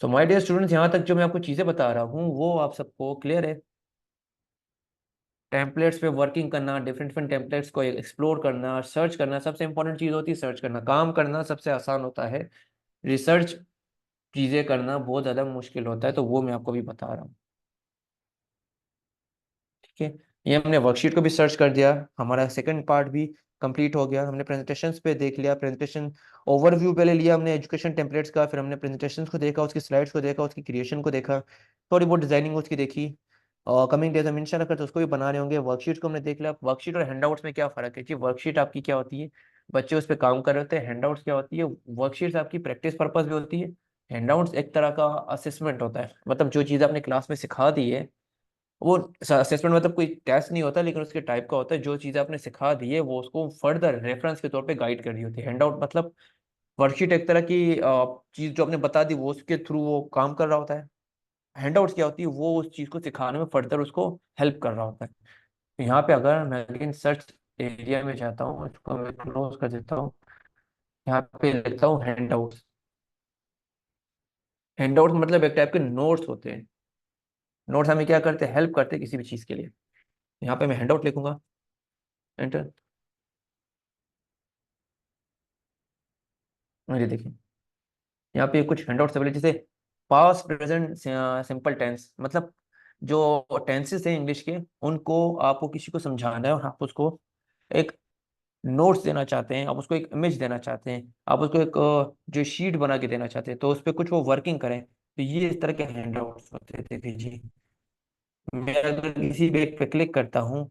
सो माय डियर स्टूडेंट्स, यहाँ तक जो मैं आपको चीजें बता रहा हूँ वो आप सबको क्लियर है। टेम्पलेट्स पे वर्किंग करना, डिफरेंट डिफरेंट टेम्पलेट्स को एक्सप्लोर करना, सर्च करना, सबसे इंपॉर्टेंट चीज होती है सर्च करना। काम करना सबसे आसान होता है, रिसर्च चीजें करना बहुत ज्यादा मुश्किल होता है, तो वो मैं आपको भी बता रहा हूँ। ठीक है, ये हमने वर्कशीट को भी सर्च कर दिया, हमारा सेकंड पार्ट भी कंप्लीट हो गया। हमने प्रेजेंटेशंस पे देख लिया, प्रेजेंटेशन ओवरव्यू पहले लिया हमने एजुकेशन टेम्पलेट्स का, फिर हमने प्रेजेंटेशंस को देखा, उसकी स्लाइड्स को देखा, उसकी क्रिएशन को देखा, थोड़ी बहुत डिजाइनिंग उसकी देखी। और कमिंग डेज हम इंशाल्लाह करते उसको भी बना रहे होंगे। वर्कशीट को हमने देख लिया। वर्कशीट और हैंडआउट्स में क्या फ़र्क है जी? वर्कशीट आपकी क्या होती है, बच्चे उस पर काम कर रहे होते हैं। हैंडआउट्स क्या होती है? वर्कशीट्स आपकी प्रैक्टिस पर्पज भी होती है। हैंडआउट्स एक तरह का असेसमेंट होता है, मतलब जो चीज़ आपने क्लास में सिखा दी है, वो असेसमेंट मतलब कोई टेस्ट नहीं होता, लेकिन उसके टाइप का होता है। जो चीज़ आपने सिखा दी है वो उसको फर्दर रेफरेंस के तौर पे गाइड कर रही होती है। हैंडआउट मतलब वर्कशीट एक तरह की चीज़ जो आपने बता दी वो उसके थ्रू वो काम कर रहा होता है। हैंडआउट्स क्या होती है? वो उस चीज़ को सिखाने में फर्दर उसको हेल्प कर रहा होता है। तो यहाँ पे अगर मैं अगेन सर्च एरिया में जाता हूँ, इसको मैं क्लोज कर देता हूँ, यहाँ पे लिखता हूँ हैंडआउट्स। हैंडआउट्स मतलब एक टाइप के नोट्स होते हैं। नोट्स हमें क्या करते हैं? हेल्प करते हैं किसी भी चीज़ के लिए। यहाँ पे मैं हैंडआउट लिखूंगा, एंटर। ये देखिए यहाँ पे कुछ हैंडआउट्स अवेलेबल, जैसे पास्ट प्रेजेंट सिंपल टेंस, मतलब जो टेंसेस हैं इंग्लिश के, उनको आपको किसी को समझाना है और आप उसको एक नोट्स देना चाहते हैं, आप उसको एक इमेज देना चाहते हैं, आप उसको एक जो शीट बना के देना चाहते हैं, तो उस पर कुछ वो वर्किंग करें, तो ये इस तरह के हैंडआउट्स होते थे जी। मैं अगर किसी पे एक पे क्लिक करता हूँ,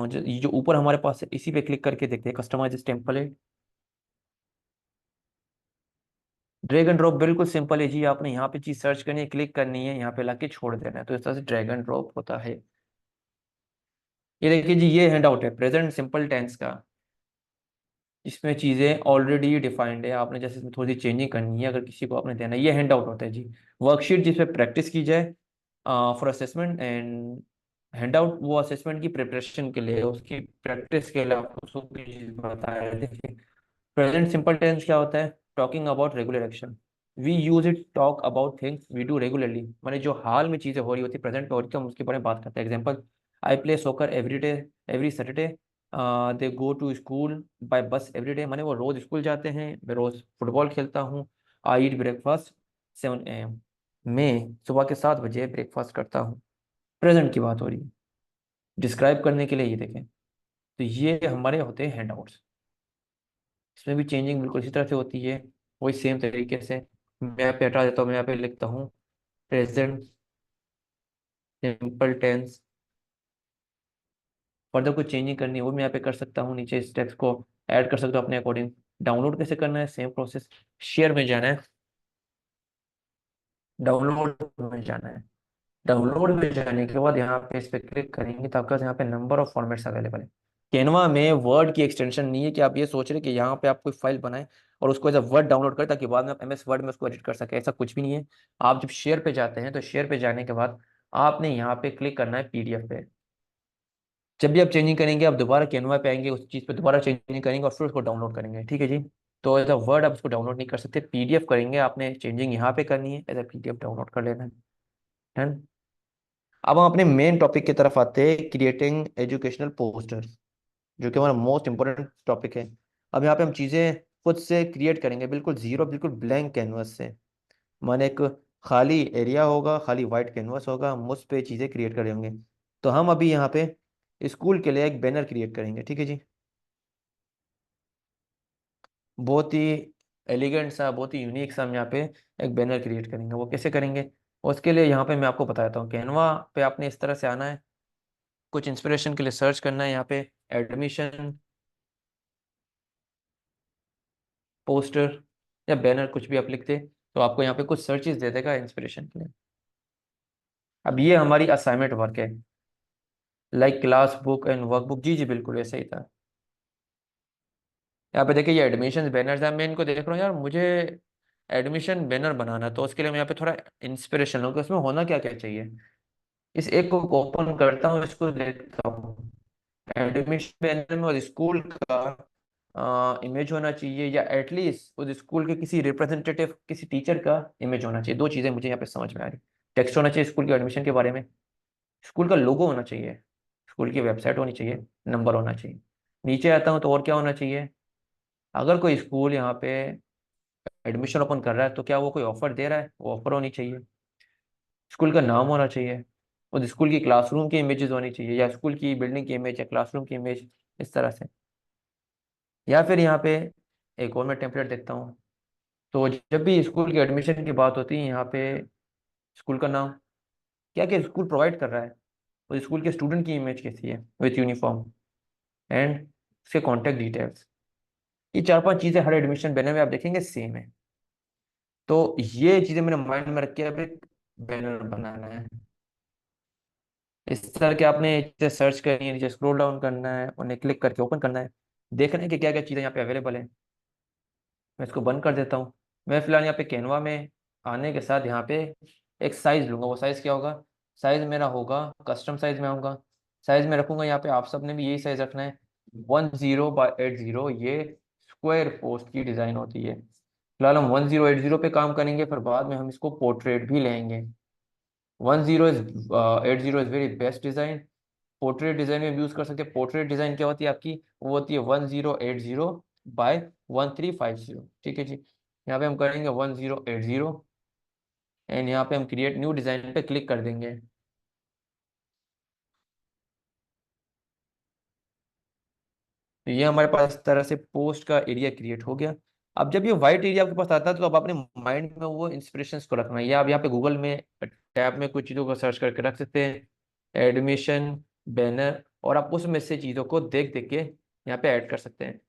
ये जो ऊपर हमारे पास है, इसी पे क्लिक करके देखते हैं customize template, drag and drop बिल्कुल सिंपल है जी। आपने यहाँ पे चीज सर्च करनी है, क्लिक करनी है, यहाँ पे लाके छोड़ देना है, तो इस तरह से ड्रैग एंड ड्रॉप होता है। ये देखिए जी, ये हैंड आउट है प्रेजेंट सिंपल टेंस का। इसमें चीज़ें ऑलरेडी डिफाइंड है, आपने जैसे इसमें थोड़ी सी चेंजिंग करनी है अगर किसी को आपने देना है, ये हैंड आउट होता है जी। वर्कशीट जिसपे प्रैक्टिस की जाए for assessment, and hand out वो असेसमेंट की प्रिपरेशन के लिए, उसकी प्रैक्टिस के लिए आपको उसको चीज़ बताया है। देखिए प्रेजेंट सिंपल टेंस क्या होता है, talking about regular action. We use it talk about things we do regularly, माने जो हाल में चीजें हो रही होती है प्रेजेंट में हो रही थी, हम उसके बारे में बात करते हैं। Example, I play soccer every day, every Saturday, they go to school by bus every day, माने वो रोज स्कूल जाते हैं, मैं रोज फुटबॉल खेलता हूँ। आई ईट ब्रेकफास्ट 7 AM, मैं सुबह के 7 बजे ब्रेकफास्ट करता हूँ। प्रेजेंट की बात हो रही है, डिस्क्राइब करने के लिए ये देखें। तो ये हमारे होते हैं हैंडआउट्स। इसमें भी चेंजिंग बिल्कुल इसी तरह से होती है, वही सेम तरीके से। मैं यहाँ पे हटा देता हूँ, मैं यहाँ पे लिखता हूँ प्रेजेंट सिंपल टेंस। फर्दर कुछ चेंजिंग करनी है वो मैं यहाँ पे कर सकता हूँ, नीचे इस टेक्स्ट को ऐड कर सकता हूँ अपने अकॉर्डिंग। डाउनलोड कैसे करना है, सेम प्रोसेस। शेयर में जाना है, डाउनलोड में जाना है। डाउनलोड में जाने के बाद यहाँ पे इस पे क्लिक करेंगे तो आपके पास यहाँ पे नंबर ऑफ फॉर्मेट्स अवेलेबल है। कैनवा में वर्ड की एक्सटेंशन नहीं है कि आप ये सोच रहे कि यहाँ पे आप कोई फाइल बनाएं और उसको एज अ वर्ड डाउनलोड करें ताकि बाद में आप MS वर्ड में उसको एडिट कर सके, ऐसा कुछ भी नहीं है। आप जब शेयर पे जाते हैं तो शेयर पे जाने के बाद आपने यहाँ पे क्लिक करना है PDF पे। जब भी आप चेंजिंग करेंगे आप दोबारा कैनवा पे आएंगे, उस चीज़ पे दोबारा चेंजिंग करेंगे और फिर उसको डाउनलोड करेंगे, ठीक है जी। तो एज अ वर्ड आप उसको डाउनलोड नहीं कर सकते, PDF करेंगे, आपने चेंजिंग यहाँ पे करनी है, एज अ PDF डाउनलोड कर लेना है ना। अब हम अपने मेन टॉपिक की तरफ आते हैं, क्रिएटिंग एजुकेशनल पोस्टर, जो कि हमारा मोस्ट इंपॉर्टेंट टॉपिक है। अब यहाँ पे हम चीज़ें खुद से क्रिएट करेंगे, बिल्कुल जीरो, बिल्कुल ब्लैंक कैनवस से। माने एक खाली एरिया होगा, खाली वाइट कैनवस होगा, हम उस पे चीज़ें क्रिएट करेंगे। तो हम अभी यहाँ पे स्कूल के लिए एक बैनर क्रिएट करेंगे, ठीक है जी। बहुत ही एलिगेंट सा, बहुत ही यूनिक सा हम यहाँ पे एक बैनर क्रिएट करेंगे। वो कैसे करेंगे, उसके लिए यहाँ पे मैं आपको बताता हूँ। कैनवा पे आपने इस तरह से आना है, कुछ इंस्पिरेशन के लिए सर्च करना है यहाँ पे, एडमिशन पोस्टर या बैनर, कुछ भी आप लिखते तो आपको यहाँ पे कुछ सर्चेस दे देगा इंस्पिरेशन के लिए। अब ये हमारी असाइनमेंट वर्क है, like class book and workbook, जी जी बिल्कुल वैसे ही था। यहाँ पे देखिए ये एडमिशन बैनर्स है, मैं इनको देख रहा हूँ यार, मुझे एडमिशन बैनर बनाना है, तो उसके लिए मैं यहाँ पे थोड़ा इंस्पिरेशन लूँ कि उसमें होना क्या क्या चाहिए। इस एक को ओपन करता हूँ, इसको देखता हूँ। एडमिशन बैनर में उस स्कूल का इमेज होना चाहिए, या एटलीस्ट उस स्कूल के किसी रिप्रेजेंटेटिव, किसी टीचर का इमेज होना चाहिए। दो चीज़ें मुझे यहाँ पे समझ में आ रही। टेक्स्ट होना चाहिए स्कूल के एडमिशन के बारे में, स्कूल का लोगो होना चाहिए, स्कूल की वेबसाइट होनी चाहिए, नंबर होना चाहिए। नीचे आता हूँ तो और क्या होना चाहिए, अगर कोई स्कूल यहाँ पे एडमिशन ओपन कर रहा है तो क्या वो कोई ऑफर दे रहा है, वो ऑफर होनी चाहिए। स्कूल का नाम होना चाहिए, उस स्कूल की क्लासरूम की इमेजेस होनी चाहिए, या स्कूल की बिल्डिंग की इमेज या क्लासरूम की इमेज, इस तरह से। या फिर यहाँ पे एक और मैं टेम्पलेट देखता हूँ, तो जब भी स्कूल के एडमिशन की बात होती है यहाँ पे स्कूल का नाम, क्या क्या स्कूल प्रोवाइड कर रहा है, और स्कूल के स्टूडेंट की इमेज कैसी है विथ यूनिफॉर्म, एंड उसके कॉन्टैक्ट डिटेल्स। ये चार पांच चीज़ें हर एडमिशन बैनर में आप देखेंगे सेम है। तो ये चीज़ें मैंने माइंड में रख के अब एक बैनर बनाना है। इस तरह के आपने नीचे सर्च करनी है, नीचे स्क्रॉल डाउन करना है, उन्हें क्लिक करके ओपन करना है, देखना है कि क्या क्या चीज़ें यहाँ पे अवेलेबल है। मैं इसको बंद कर देता हूँ। मैं फिलहाल यहाँ पे कैनवा में आने के साथ यहाँ पे एक साइज लूंगा। वो साइज क्या होगा, साइज मेरा होगा कस्टम साइज में आऊंगा, साइज में रखूंगा यहाँ पे, आप सब ने भी यही साइज रखना है, 10/80। ये स्क्वायर पोस्ट की डिजाइन होती है। फिलहाल हम 1080 पे काम करेंगे, फिर बाद में हम इसको पोर्ट्रेट भी लेंगे। 1080 is very best design. Portrait design में यूज कर सकते हैं। पोर्ट्रेट डिजाइन क्या होती है आपकी, वो होती है 1080/1350, ठीक है जी। यहाँ पे हम करेंगे 1080, एंड यहाँ पे हम क्रिएट न्यू डिजाइन पे क्लिक कर देंगे। तो ये हमारे पास इस तरह से पोस्ट का एरिया क्रिएट हो गया। अब जब ये व्हाइट एरिया आपके पास आता है तो अब अपने माइंड में वो इंस्पिरेशंस को रखना है, या आप यहाँ पे गूगल में टैब में कुछ चीज़ों को सर्च करके रख सकते हैं, एडमिशन बैनर, और आप उसमें से चीज़ों को देख देख के यहाँ पे ऐड कर सकते हैं।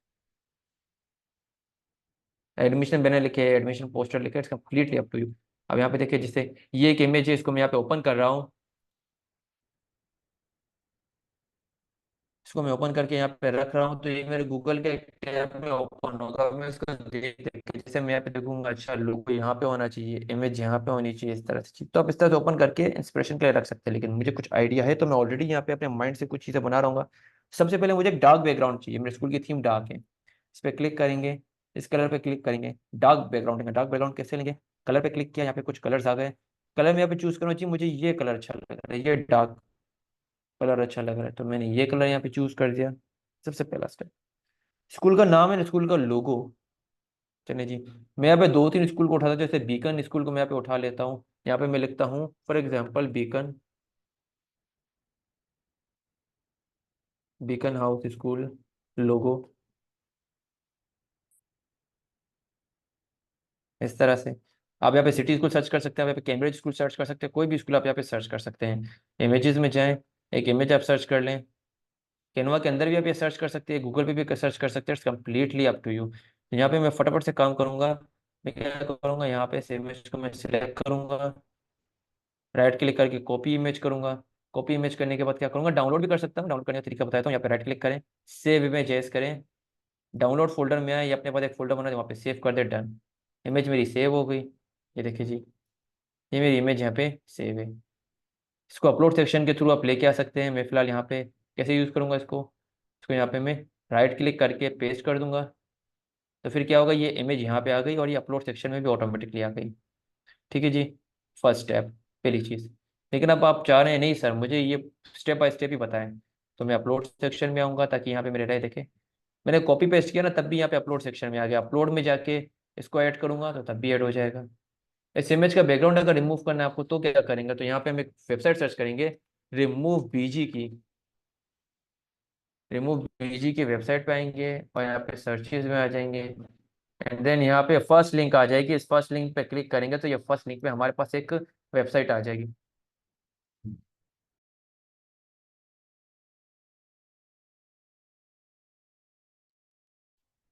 एडमिशन बैनर लिखे, एडमिशन पोस्टर लिखे, it's completely up to you. अब यहाँ पे देखिए, जैसे ये एक इमेज है, इसको मैं यहाँ पे ओपन कर रहा हूँ। इसको मैं ओपन करके यहाँ पे रख रहा हूँ, तो ये मेरे गूगल के टैब में ओपन होगा। मैं इसको देख देख के, जैसे मैं यहाँ पे देखूंगा, अच्छा लोगो यहाँ पे होना चाहिए, इमेज यहाँ पे होनी चाहिए, इस तरह से चीज, तो आप इस तरह से ओपन करके इंस्पिरेशन के लिए रख सकते हैं। लेकिन मुझे कुछ आइडिया है, तो मैं ऑलरेडी यहाँ पे अपने माइंड से कुछ चीजें बना रहा हूँ। सबसे पहले मुझे एक डार्क बैकग्राउंड चाहिए, मेरे स्कूल की थीम डार्क है। इस पर क्लिक करेंगे, इस कलर पे क्लिक करेंगे, डार्क बैकग्राउंड है। डार्क बैकग्राउंड कैसे लेंगे, कलर पे क्लिक किया, यहाँ पे कुछ कलर्स आ गए। कलर में यहाँ पे चूज करना चाहिए, मुझे ये कलर अच्छा लग रहा है, ये डार्क कलर अच्छा लग रहा है, तो मैंने ये कलर यहाँ पे चूज कर दिया। सबसे पहला स्टेप, स्कूल का नाम है, स्कूल का लोगो। चलिए जी, मैं यहाँ पे दो तीन स्कूल को उठाता हूँ, जैसे बीकन स्कूल को मैं यहाँ पे उठा लेता हूँ। यहाँ पे मैं लिखता हूँ for example beacon, beacon house school logo, इस तरह से। आप यहाँ पे सिटी स्कूल सर्च कर सकते हैं, आप यहाँ पे कैम्ब्रिज स्कूल सर्च कर सकते हैं, कोई भी स्कूल आप यहाँ पे सर्च कर सकते हैं। इमेजेस में जाएं, एक इमेज आप सर्च कर लें। कैनवा के अंदर भी आप ये सर्च कर सकते हैं, गूगल पे भी सर्च कर सकते हैं, it's completely up to you. यहाँ पे मैं फटाफट से काम करूंगा। मैं क्या करूंगा, यहाँ पे से इमेज को मैं सिलेक्ट करूंगा, राइट क्लिक करके कॉपी इमेज करूंगा। कॉपी इमेज करने के बाद क्या करूंगा, डाउनलोड भी कर सकता हूँ, डाउनलोड करने का तरीका बताता हूँ। यहाँ पे राइट क्लिक करें, सेव इमेज एज करें, डाउनलोड फोल्डर में आए, या अपने पास एक फोल्डर बना है वहाँ पे सेव कर दे, डन। इमेज मेरी सेव हो गई, ये देखिए जी, ये मेरी इमेज यहाँ पे सेव है। इसको अपलोड सेक्शन के थ्रू आप लेके आ सकते हैं। मैं फिलहाल यहाँ पे कैसे यूज़ करूँगा इसको, इसको यहाँ पे मैं राइट क्लिक करके पेस्ट कर दूंगा। तो फिर क्या होगा, ये इमेज यहाँ पे आ गई और ये अपलोड सेक्शन में भी ऑटोमेटिकली आ गई। ठीक है जी, फर्स्ट स्टेप, पहली चीज़। लेकिन अब आप चाह रहे हैं नहीं सर मुझे ये स्टेप बाय स्टेप ही बताएं, तो मैं अपलोड सेक्शन में आऊँगा, ताकि यहाँ पे मेरे रहे देखे। मैंने कॉपी पेस्ट किया ना, तब भी यहाँ पे अपलोड सेक्शन में आ गया। अपलोड में जाके इसको ऐड करूंगा तो तब भी ऐड हो जाएगा। इस इमेज का बैकग्राउंड अगर रिमूव करना है आपको, तो क्या करेंगे, तो यहाँ पे हम एक वेबसाइट सर्च करेंगे, रिमूव बीजी की। रिमूव बीजी की वेबसाइट पे आएंगे और यहाँ पे सर्चेज में आ जाएंगे, एंड देन यहाँ पे फर्स्ट लिंक आ जाएगी। इस फर्स्ट लिंक पे क्लिक करेंगे तो ये फर्स्ट लिंक पे हमारे पास एक वेबसाइट आ जाएगी।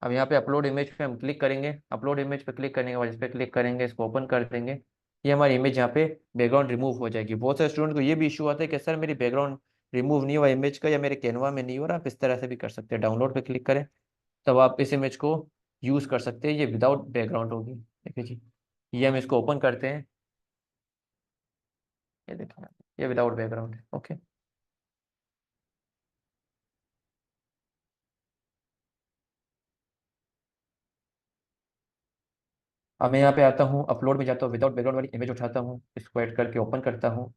अब यहाँ पे अपलोड इमेज पे हम क्लिक करेंगे, अपलोड इमेज पे क्लिक करने के बाद इस पे क्लिक करेंगे, इसको ओपन कर देंगे। ये हमारी इमेज यहाँ पे बैकग्राउंड रिमूव हो जाएगी। बहुत सारे स्टूडेंट को ये भी इशू आता है कि सर मेरी बैकग्राउंड रिमूव नहीं हुआ इमेज का, या मेरे कैनवा में नहीं हो रहा। आप इस तरह से भी कर सकते हैं, डाउनलोड पे क्लिक करें, तब आप इस इमेज को यूज़ कर सकते हैं। ये विदाउट बैकग्राउंड होगी, देखिए जी, ये हम इसको ओपन करते हैं, ये देखिए, ये विदाउट बैकग्राउंड है। ओके, अब मैं यहाँ पे आता हूँ, अपलोड में जाता हूँ, विदाउट बैकग्राउंड वाली इमेज उठाता हूँ, इसको ऐड करके ओपन करता हूँ।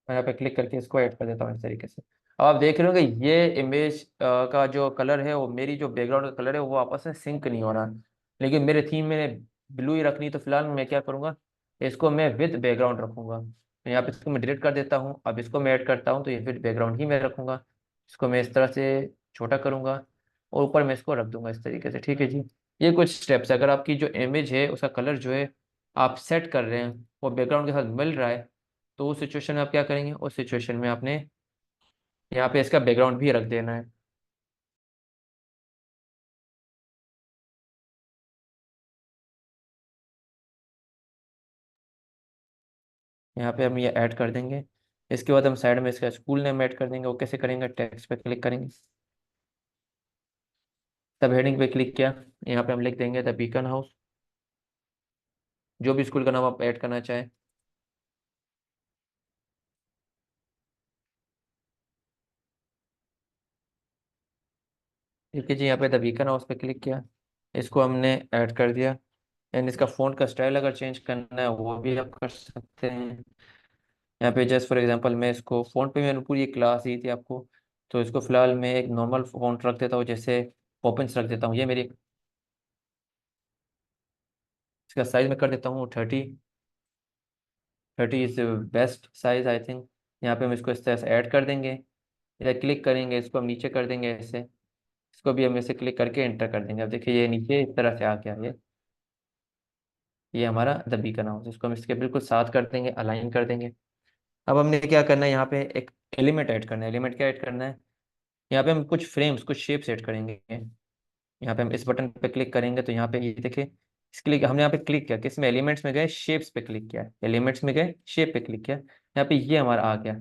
मैं यहाँ पे क्लिक करके इसको ऐड कर देता हूँ इस तरीके से। अब आप देख रहे हो कि ये इमेज का जो कलर है, वो मेरी जो बैकग्राउंड का कलर है वो आपस में सिंक नहीं हो रहा। लेकिन मेरे थीम में ब्लू ही रखनी, तो फिलहाल मैं क्या करूँगा, इसको मैं विद बैकग्राउंड रखूंगा। तो यहाँ पे इसको मैं डिलीट कर देता हूँ, अब इसको मैं ऐड करता हूँ, तो ये विद बैकग्राउंड ही मैं रखूंगा। इसको मैं इस तरह से छोटा करूंगा और ऊपर मैं इसको रख दूंगा इस तरीके से। ठीक है जी, ये कुछ स्टेप्स है। अगर आपकी जो इमेज है उसका कलर जो है आप सेट कर रहे हैं, वो बैकग्राउंड के साथ मिल रहा है, तो उस सिचुएशन में आप क्या करेंगे, उस सिचुएशन में आपने यहाँ पे इसका बैकग्राउंड भी रख देना है। यहाँ पे हम ये ऐड कर देंगे। इसके बाद हम साइड में इसका स्कूल नेम ऐड कर देंगे। वो कैसे करेंगे, टेक्स्ट पे क्लिक करेंगे, तब हेडिंग पे क्लिक किया, यहाँ पे हम लिख देंगे द बीकन हाउस, जो भी स्कूल का नाम आप ऐड करना चाहें। ठीक है जी, यहाँ पे द बीकन हाउस पे क्लिक किया, इसको हमने ऐड कर दिया। एंड इसका फ़ॉन्ट का स्टाइल अगर चेंज करना है वो भी आप कर सकते हैं। यहाँ पे जस्ट फॉर एग्जांपल मैं इसको फ़ॉन्ट पे, मैंने पूरी क्लास दी थी आपको, तो इसको फिलहाल मैं एक नॉर्मल फ़ॉन्ट रख देता हूँ, जैसे पॉपिंस रख देता हूँ। ये मेरी, इसका साइज मैं कर देता हूँ 30। 30 is best size I think. यहाँ पे हम इसको इस तरह से ऐड कर देंगे, इधर क्लिक करेंगे, इसको हम नीचे कर देंगे ऐसे। इसको भी हम ऐसे क्लिक करके एंटर कर देंगे। अब देखिए ये नीचे इस तरह से आ गया, ये हमारा द बीकन हाउस। इसको हम इसके बिल्कुल साथ कर देंगे, अलाइन कर देंगे। अब हमने क्या करना है, यहाँ पे एक एलिमेंट ऐड करना है। एलिमेंट क्या ऐड करना है, यहाँ पे हम कुछ फ्रेम्स, कुछ शेप्स ऐड करेंगे। यहाँ पे हम इस बटन पे क्लिक करेंगे, तो यहाँ पे ये देखिए इसके लिए हमने यहाँ पे क्लिक किया, किस में, एलिमेंट्स में गए, शेप्स पे क्लिक किया, एलिमेंट्स में गए, शेप पे क्लिक किया, यहाँ पे ये हमारा आ गया।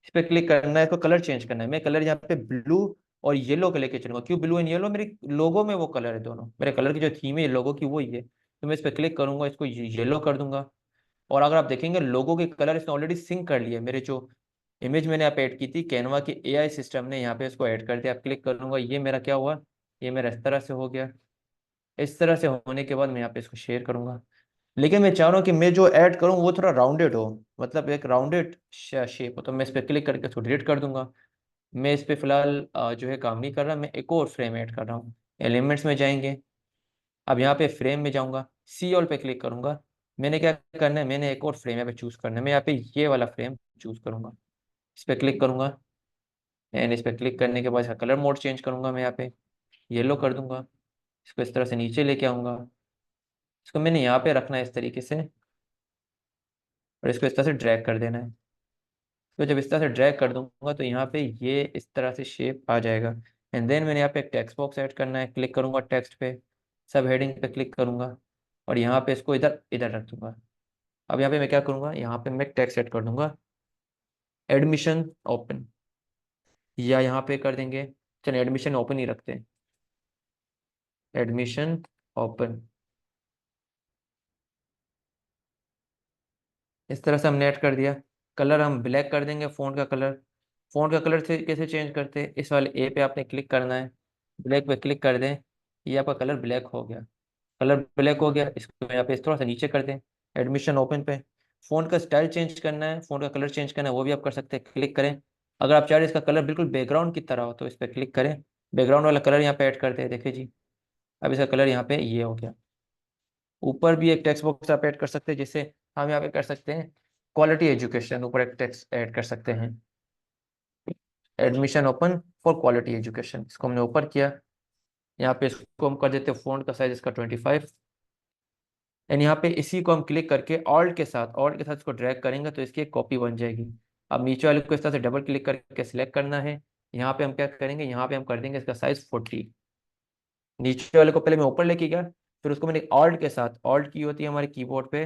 इस पे क्लिक करना है, इसको कलर चेंज करना है। मैं कलर यहाँ पे ब्लू और येलो के लेके चलूंगा। क्यों ब्लू एंड येलो? मेरे लोगो में वो कलर है दोनों, मेरे कलर की जो थीम है लोगो की वो ही है। तो मैं इस पे क्लिक करूंगा, इसको येलो कर दूंगा। और अगर आप देखेंगे लोगो के कलर इसने ऑलरेडी सिंक कर लिए। मेरे जो इमेज मैंने यहाँ पे ऐड की थी, कैनवा के एआई सिस्टम ने यहाँ पे इसको ऐड कर दिया। आप क्लिक करूंगा, ये मेरा क्या हुआ, ये मेरा इस तरह से हो गया। इस तरह से होने के बाद मैं यहाँ पे इसको शेयर करूंगा। लेकिन मैं चाह रहा हूँ कि मैं जो ऐड करूँ वो थोड़ा राउंडेड हो, मतलब एक राउंडेड शेप हो। तो मैं इस पर क्लिक करके इसको डिलीट कर दूंगा। मैं इस पे फिलहाल जो है काम नहीं कर रहा, मैं एक और फ्रेम ऐड कर रहा हूँ। एलिमेंट्स में जाएंगे, अब यहाँ पे फ्रेम में जाऊंगा, सी ऑल पे क्लिक करूंगा। मैंने क्या करना है, मैंने एक और फ्रेम यहाँ पे चूज करना है। मैं यहाँ पे ये वाला फ्रेम चूज करूंगा, इस पे क्लिक करूंगा। एंड इस पे क्लिक करने के बाद इसका कलर मोड चेंज करूंगा। मैं यहाँ पे येलो कर दूंगा, इसको इस तरह से नीचे लेके आऊंगा। इसको मैंने यहाँ पे रखना है इस तरीके से, और इसको इस तरह से ड्रैग कर देना है। तो जब इस तरह से ड्रैग कर दूंगा तो यहाँ पे ये इस तरह से शेप आ जाएगा। एंड देन मैंने यहाँ पे एक टेक्स्ट बॉक्स ऐड करना है, क्लिक करूंगा टेक्स्ट पे, सब हेडिंग पे क्लिक करूंगा, और यहाँ पे इसको इधर इधर रख दूंगा। अब यहाँ पे मैं क्या करूंगा, यहाँ पे मैं टेक्स्ट ऐड कर दूंगा, एडमिशन ओपन, या यहाँ पे कर देंगे, चलिए एडमिशन ओपन ही रखते हैं, एडमिशन ओपन। इस तरह से हमने ऐड कर दिया। कलर हम ब्लैक कर देंगे, फ़ॉन्ट का कलर। फ़ॉन्ट का कलर से कैसे चेंज करते हैं, इस वाले ए पे आपने क्लिक करना है, ब्लैक पे क्लिक कर दें, ये आपका कलर ब्लैक हो गया। कलर ब्लैक हो गया, इसको यहाँ पे थोड़ा सा नीचे कर दें, एडमिशन ओपन पे। फ़ॉन्ट का स्टाइल चेंज करना है, फ़ॉन्ट का कलर चेंज करना है, वो भी आप कर सकते हैं, क्लिक करें। अगर आप चाह रहे हैं इसका कलर बिल्कुल बैकग्राउंड की तरह हो तो इस पर क्लिक करें, बैकग्राउंड वाला कलर यहाँ पे ऐड करते हैं, देखिए जी। अब इसका कलर यहाँ पे ये हो गया। ऊपर भी एक टेक्स्ट बॉक्स आप ऐड कर सकते हैं, जिससे हम यहाँ पे कर सकते हैं क्वालिटी एजुकेशन, ऊपर एक टेक्स्ट ऐड कर सकते हैं, admission open for quality education. इसको हमने ऊपर किया। यहाँ पे इसको हम कर देते हैं फ़ॉन्ट का साइज इसका 25। एंड यहाँ पे इसी को हम क्लिक करके ऑल्ट के साथ इसको ड्रैग करेंगे तो इसकी एक कॉपी बन जाएगी। अब नीचे वाले को इस तरह से डबल क्लिक करके सिलेक्ट करना है। यहाँ पे हम क्या करेंगे, यहाँ पे हम कर देंगे इसका साइज 40। नीचे वाले को पहले मैं ऊपर लेके गया, फिर उसको मैंने ऑल्ट के साथ, ऑल्ट की होती है हमारे कीबोर्ड पे,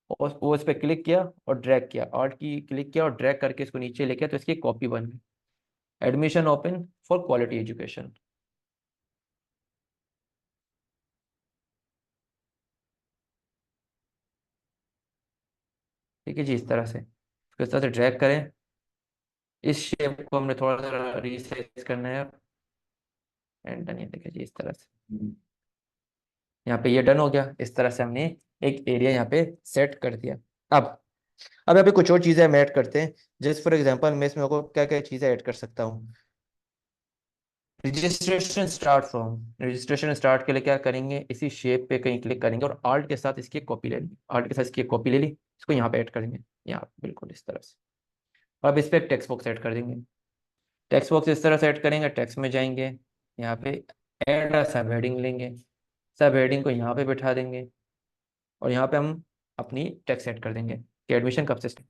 और वो इस पर क्लिक किया और ड्रैग किया, ऑल्ट की क्लिक किया और ड्रैग करके इसको नीचे लेके, तो इसकी कॉपी बन गई, admission open for quality education. ठीक है जी, इस तरह से इसको इस तरह से ड्रैग करें। इस शेप को हमने थोड़ा सा रीसाइज करना है। एंड डन, ये देखिए जी, इस तरह से यहाँ पे ये डन हो गया। इस तरह से हमने एक एरिया यहाँ पे सेट कर दिया। अब यहाँ पे कुछ और चीज़ें हम ऐड करते हैं। जैसे फॉर एग्जांपल मैं इसमें को क्या क्या चीज़ें ऐड कर सकता हूँ। रजिस्ट्रेशन स्टार्ट के लिए क्या करेंगे, इसी शेप पे कहीं क्लिक करेंगे और आल्ट के साथ इसकी कॉपी ले ली, आल्ट के साथ इसकी कॉपी ले ली, इसको यहाँ पे ऐड करेंगे, यहाँ बिल्कुल इस तरह से। और अब इस पे टेक्स्ट बॉक्स ऐड कर देंगे। टेक्स्ट बॉक्स इस तरह से ऐड करेंगे, टेक्स्ट में जाएंगे, यहाँ पे ऐड सब हेडिंग लेंगे, सब हेडिंग को यहाँ पे बैठा देंगे, और यहाँ पे हम अपनी टेक्स्ट ऐड कर देंगे कि एडमिशन कब से start।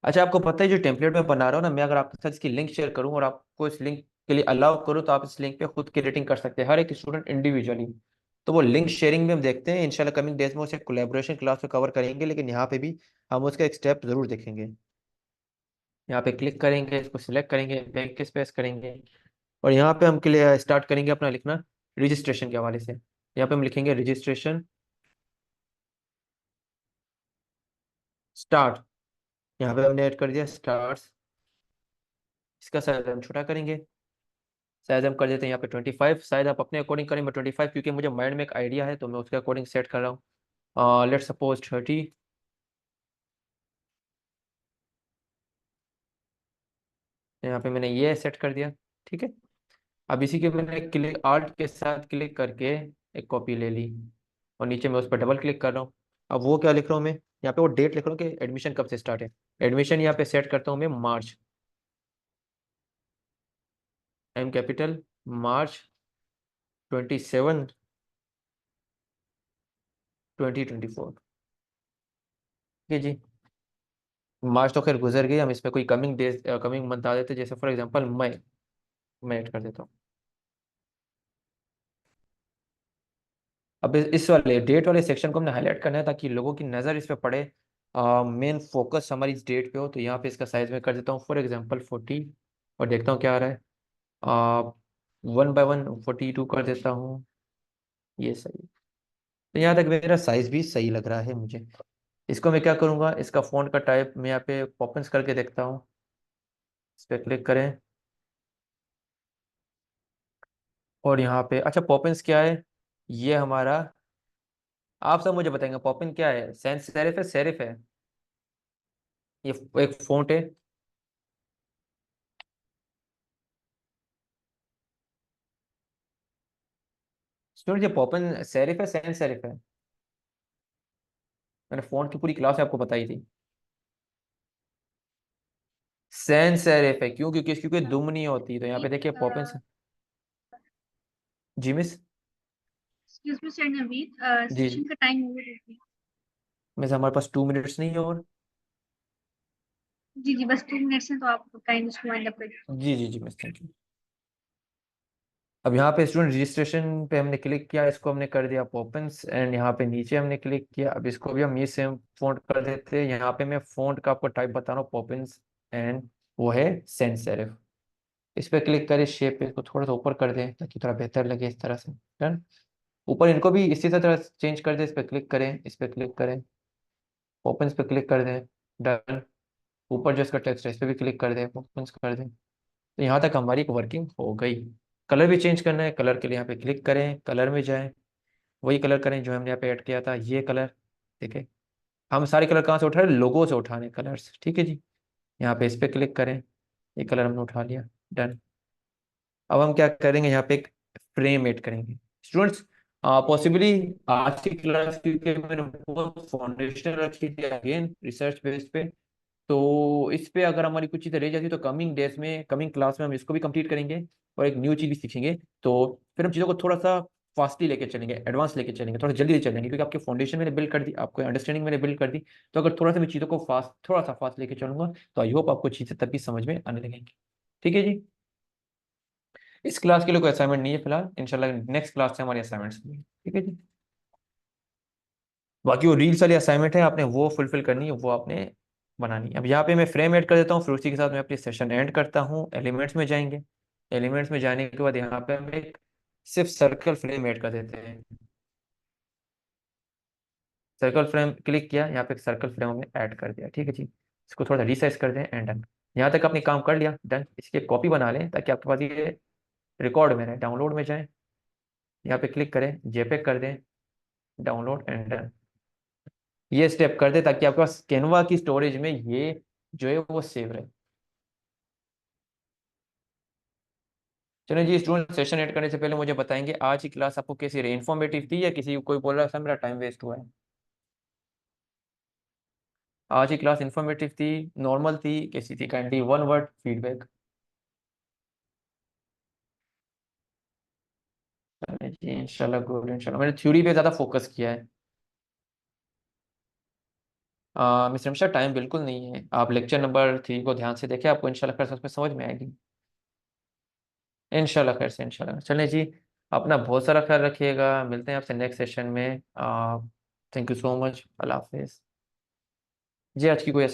अच्छा, आपको पता है जो टेम्पलेट में बना रहा हूँ ना मैं, अगर आपके साथ इसकी लिंक शेयर करूँ और आपको इस लिंक के लिए अलाउ करूँ तो आप इस लिंक पे खुद की रेटिंग कर सकते हैं, हर एक स्टूडेंट इंडिविजुअली। तो वो लिंक शेयरिंग में हम देखते हैं, इंशाल्लाह कमिंग डेज में उसे कोलैबोरेशन क्लास में कवर करेंगे, लेकिन यहाँ पे भी हम उसका एक स्टेप जरूर देखेंगे। यहाँ पे क्लिक करेंगे, इसको सिलेक्ट करेंगे, बैक के स्पेस करेंगे, और यहाँ पे हम के लिए स्टार्ट करेंगे अपना लिखना रजिस्ट्रेशन के हवाले से। यहाँ पे हम लिखेंगे रजिस्ट्रेशन स्टार्ट, यहाँ पे हमने ऐड कर दिया स्टार्ट। इसका साइज हम छोटा करेंगे, शायद हम कर देते हैं यहाँ पे 25, शायद आप अपने अकॉर्डिंग करें। मैं 25 क्योंकि मुझे माइंड में एक आइडिया है तो मैं उसके अकॉर्डिंग सेट कर रहा हूँ। Let's suppose 30। यहाँ पे मैंने ये सेट कर दिया। ठीक है, अब इसी के मैंने क्लिक आर्ट के साथ क्लिक करके एक कॉपी ले ली, और नीचे मैं उस पर डबल क्लिक कर रहा हूँ। अब वो क्या लिख रहा हूँ मैं, यहाँ पे वो डेट लिख रहा हूँ कि एडमिशन कब से स्टार्ट है। एडमिशन यहाँ पे सेट करता हूँ मैं मार्च, एम कैपिटल, मार्च 27, 2024। ठीक है जी, मार्च तो खैर गुजर गई, हम इसमें कोई कमिंग डेज कमिंग मंथ आ देते, जैसे फॉर एग्जांपल मई। मैं ऐड कर देता हूँ। अब इस वाले डेट वाले सेक्शन को हमने हाईलाइट करना है ताकि लोगों की नज़र इस पे पड़े, मेन फोकस हमारी इस डेट पे हो। तो यहाँ पे इसका साइज में कर देता हूँ फॉर एग्जांपल 40, और देखता हूँ क्या आ रहा है। 1 बाय 1 42 कर देता हूँ। ये सही है। तो यहाँ तक मेरा साइज भी सही लग रहा है मुझे। इसको मैं क्या करूँगा, इसका फ़ॉन्ट का टाइप मैं यहाँ पे पॉपिंस करके देखता हूँ। इस पर क्लिक करें, और यहाँ पे अच्छा पॉपिंस क्या है, ये हमारा, आप सब मुझे बताएंगे पॉपिन क्या है, सैंस सेरिफ है, सेरिफ है, ये एक फ़ॉन्ट है। स्टूडेंट ये पॉपिन सेरिफ है, सैंस सेरिफ है? मैंने फ़ॉन्ट की पूरी क्लास आपको बताई थी। सैंस सेरिफ है, क्यों? क्योंकि इसकी कोई दुम नहीं होती। तो यहाँ पे देखिए पॉपिन। जी miss. Excuse me sir Naveed, ji session का टाइम ओवर हो गया। मिस, हमारे पास 2 मिनट्स नहीं है और। जी जी, बस 2 मिनट्स हैं तो आप टाइम इसको वाइंड अप कर जी जी जी मिस, थैंक यू। अब यहाँ पे स्टूडेंट रजिस्ट्रेशन पे हमने क्लिक किया, इसको हमने कर दिया पॉपिंस, एंड यहाँ पे नीचे हमने क्लिक किया। अब इसको भी हम ये सेम फॉन्ट कर देते हैं। यहाँ पे मैं फॉन्ट का आपको टाइप बता रहा हूँ, पॉपिंस, एंड वो है सेंस सेरिफ। इस पे क्लिक करें, शेप पे इसको थोड़ा सा ऊपर कर दें ताकि थोड़ा बेहतर लगे, इस तरह से। डन। ऊपर इनको भी इसी तरह चेंज कर दें। इस पे क्लिक करें, इस पे क्लिक करें, पॉपिंस पे क्लिक कर दें। डन। ऊपर जो इसका टेक्स्ट है इस पे भी क्लिक कर दें, पॉपिंस कर दें। तो यहाँ तक हमारी एक वर्किंग हो गई। कलर भी चेंज करना है, कलर के लिए यहाँ पे क्लिक करें, कलर में जाएं, वही कलर करें जो हमने यहाँ पे ऐड किया था, ये कलर। ठीक है। हम सारे कलर कहाँ से उठा रहे हैं, लोगो से उठाने कलर्स, ठीक है जी। यहाँ पे इस पे क्लिक करें, ये कलर हमने उठा लिया। डन। अब हम क्या करेंगे, यहाँ पे एक फ्रेम ऐड करेंगे। स्टूडेंट्स, पॉसिबली आज की क्लास क्योंकि मैंने बहुत फाउंडेशन रखी थी अगेन रिसर्च बेस पे, तो इस पे अगर हमारी कुछ चीज़ें रह जाती तो कमिंग डेज में, कमिंग क्लास में हम इसको भी कंप्लीट करेंगे और एक न्यू चीज़ भी सीखेंगे। तो फिर हम चीज़ों को थोड़ा सा फास्टली लेके चलेंगे, एडवांस लेके चलेंगे, थोड़ा जल्दी चलेंगे, क्योंकि आपके फाउंडेशन मैंने बिल्ड कर दी, आपको अंडरस्टैंडिंग मैंने बिल्ड कर दी। तो अगर थोड़ा सा मैं चीज़ों को फास्ट, थोड़ा सा फास्ट लेके चलूंगा तो आई होप आपको चीज़ें तभी समझ में आने लगेंगी। ठीक है जी। इस क्लास के लिए कोई असाइनमेंट नहीं है फिलहाल, इंशाल्लाह नेक्स्ट क्लास से हमारी असाइनमेंट्स होंगी। ठीक है जी। बाकी वो रील्स वाली असाइनमेंट है, आपने वो फुलफिल करनी है, वो आपने बनानी है। अब यहाँ पे मैं फ्रेम ऐड कर देता हूँ, फिर उसी के साथ मैं अपनी सेशन एंड करता हूँ। एलिमेंट्स में जाएंगे, एलिमेंट्स में जाने के बाद यहाँ पे हम एक सिर्फ सर्कल फ्रेम ऐड कर देते हैं। सर्कल फ्रेम क्लिक किया, यहाँ पे एक सर्कल फ्रेम हमने ऐड कर दिया। ठीक है जी। इसको थोड़ा रिसाइज कर दें, एंड डन। यहाँ तक आपने काम कर लिया, डन। इसकी कॉपी बना लें ताकि आपके पास ये रिकॉर्ड में रहे। डाउनलोड में जाएं, यहाँ पे क्लिक करें, जेपेग कर दें, डाउनलोड, एंड डन। ये स्टेप कर दे ताकि आपके पास कैनवा की स्टोरेज में ये जो है वो सेव रहे। चलो जी स्टूडेंट, सेशन ऐड करने से पहले मुझे बताएंगे आज की क्लास आपको कैसी रही, इन्फॉर्मेटिव थी या किसी कोई बोल रहा था मेरा टाइम वेस्ट हुआ है? आज की क्लास इन्फॉर्मेटिव थी, नॉर्मल थी, कैसी थी? Kindly one word feedback. जी इंशाल्लाह गुड, इंशाल्लाह। मैंने थ्योरी पे ज़्यादा फोकस किया है। मिस्टर मिश्रा, टाइम बिल्कुल नहीं है, आप लेक्चर नंबर 3 को ध्यान से देखें, आपको इंशाल्लाह खैर से उसमें समझ में आएगी। इंशाल्लाह खैर से, इंशाल्लाह। चलें जी, अपना बहुत सारा ख्याल रखिएगा, मिलते हैं आपसे नेक्स्ट सेशन में। थैंक यू सो मच, अल्लाह हाफिज़। जी आज की कोई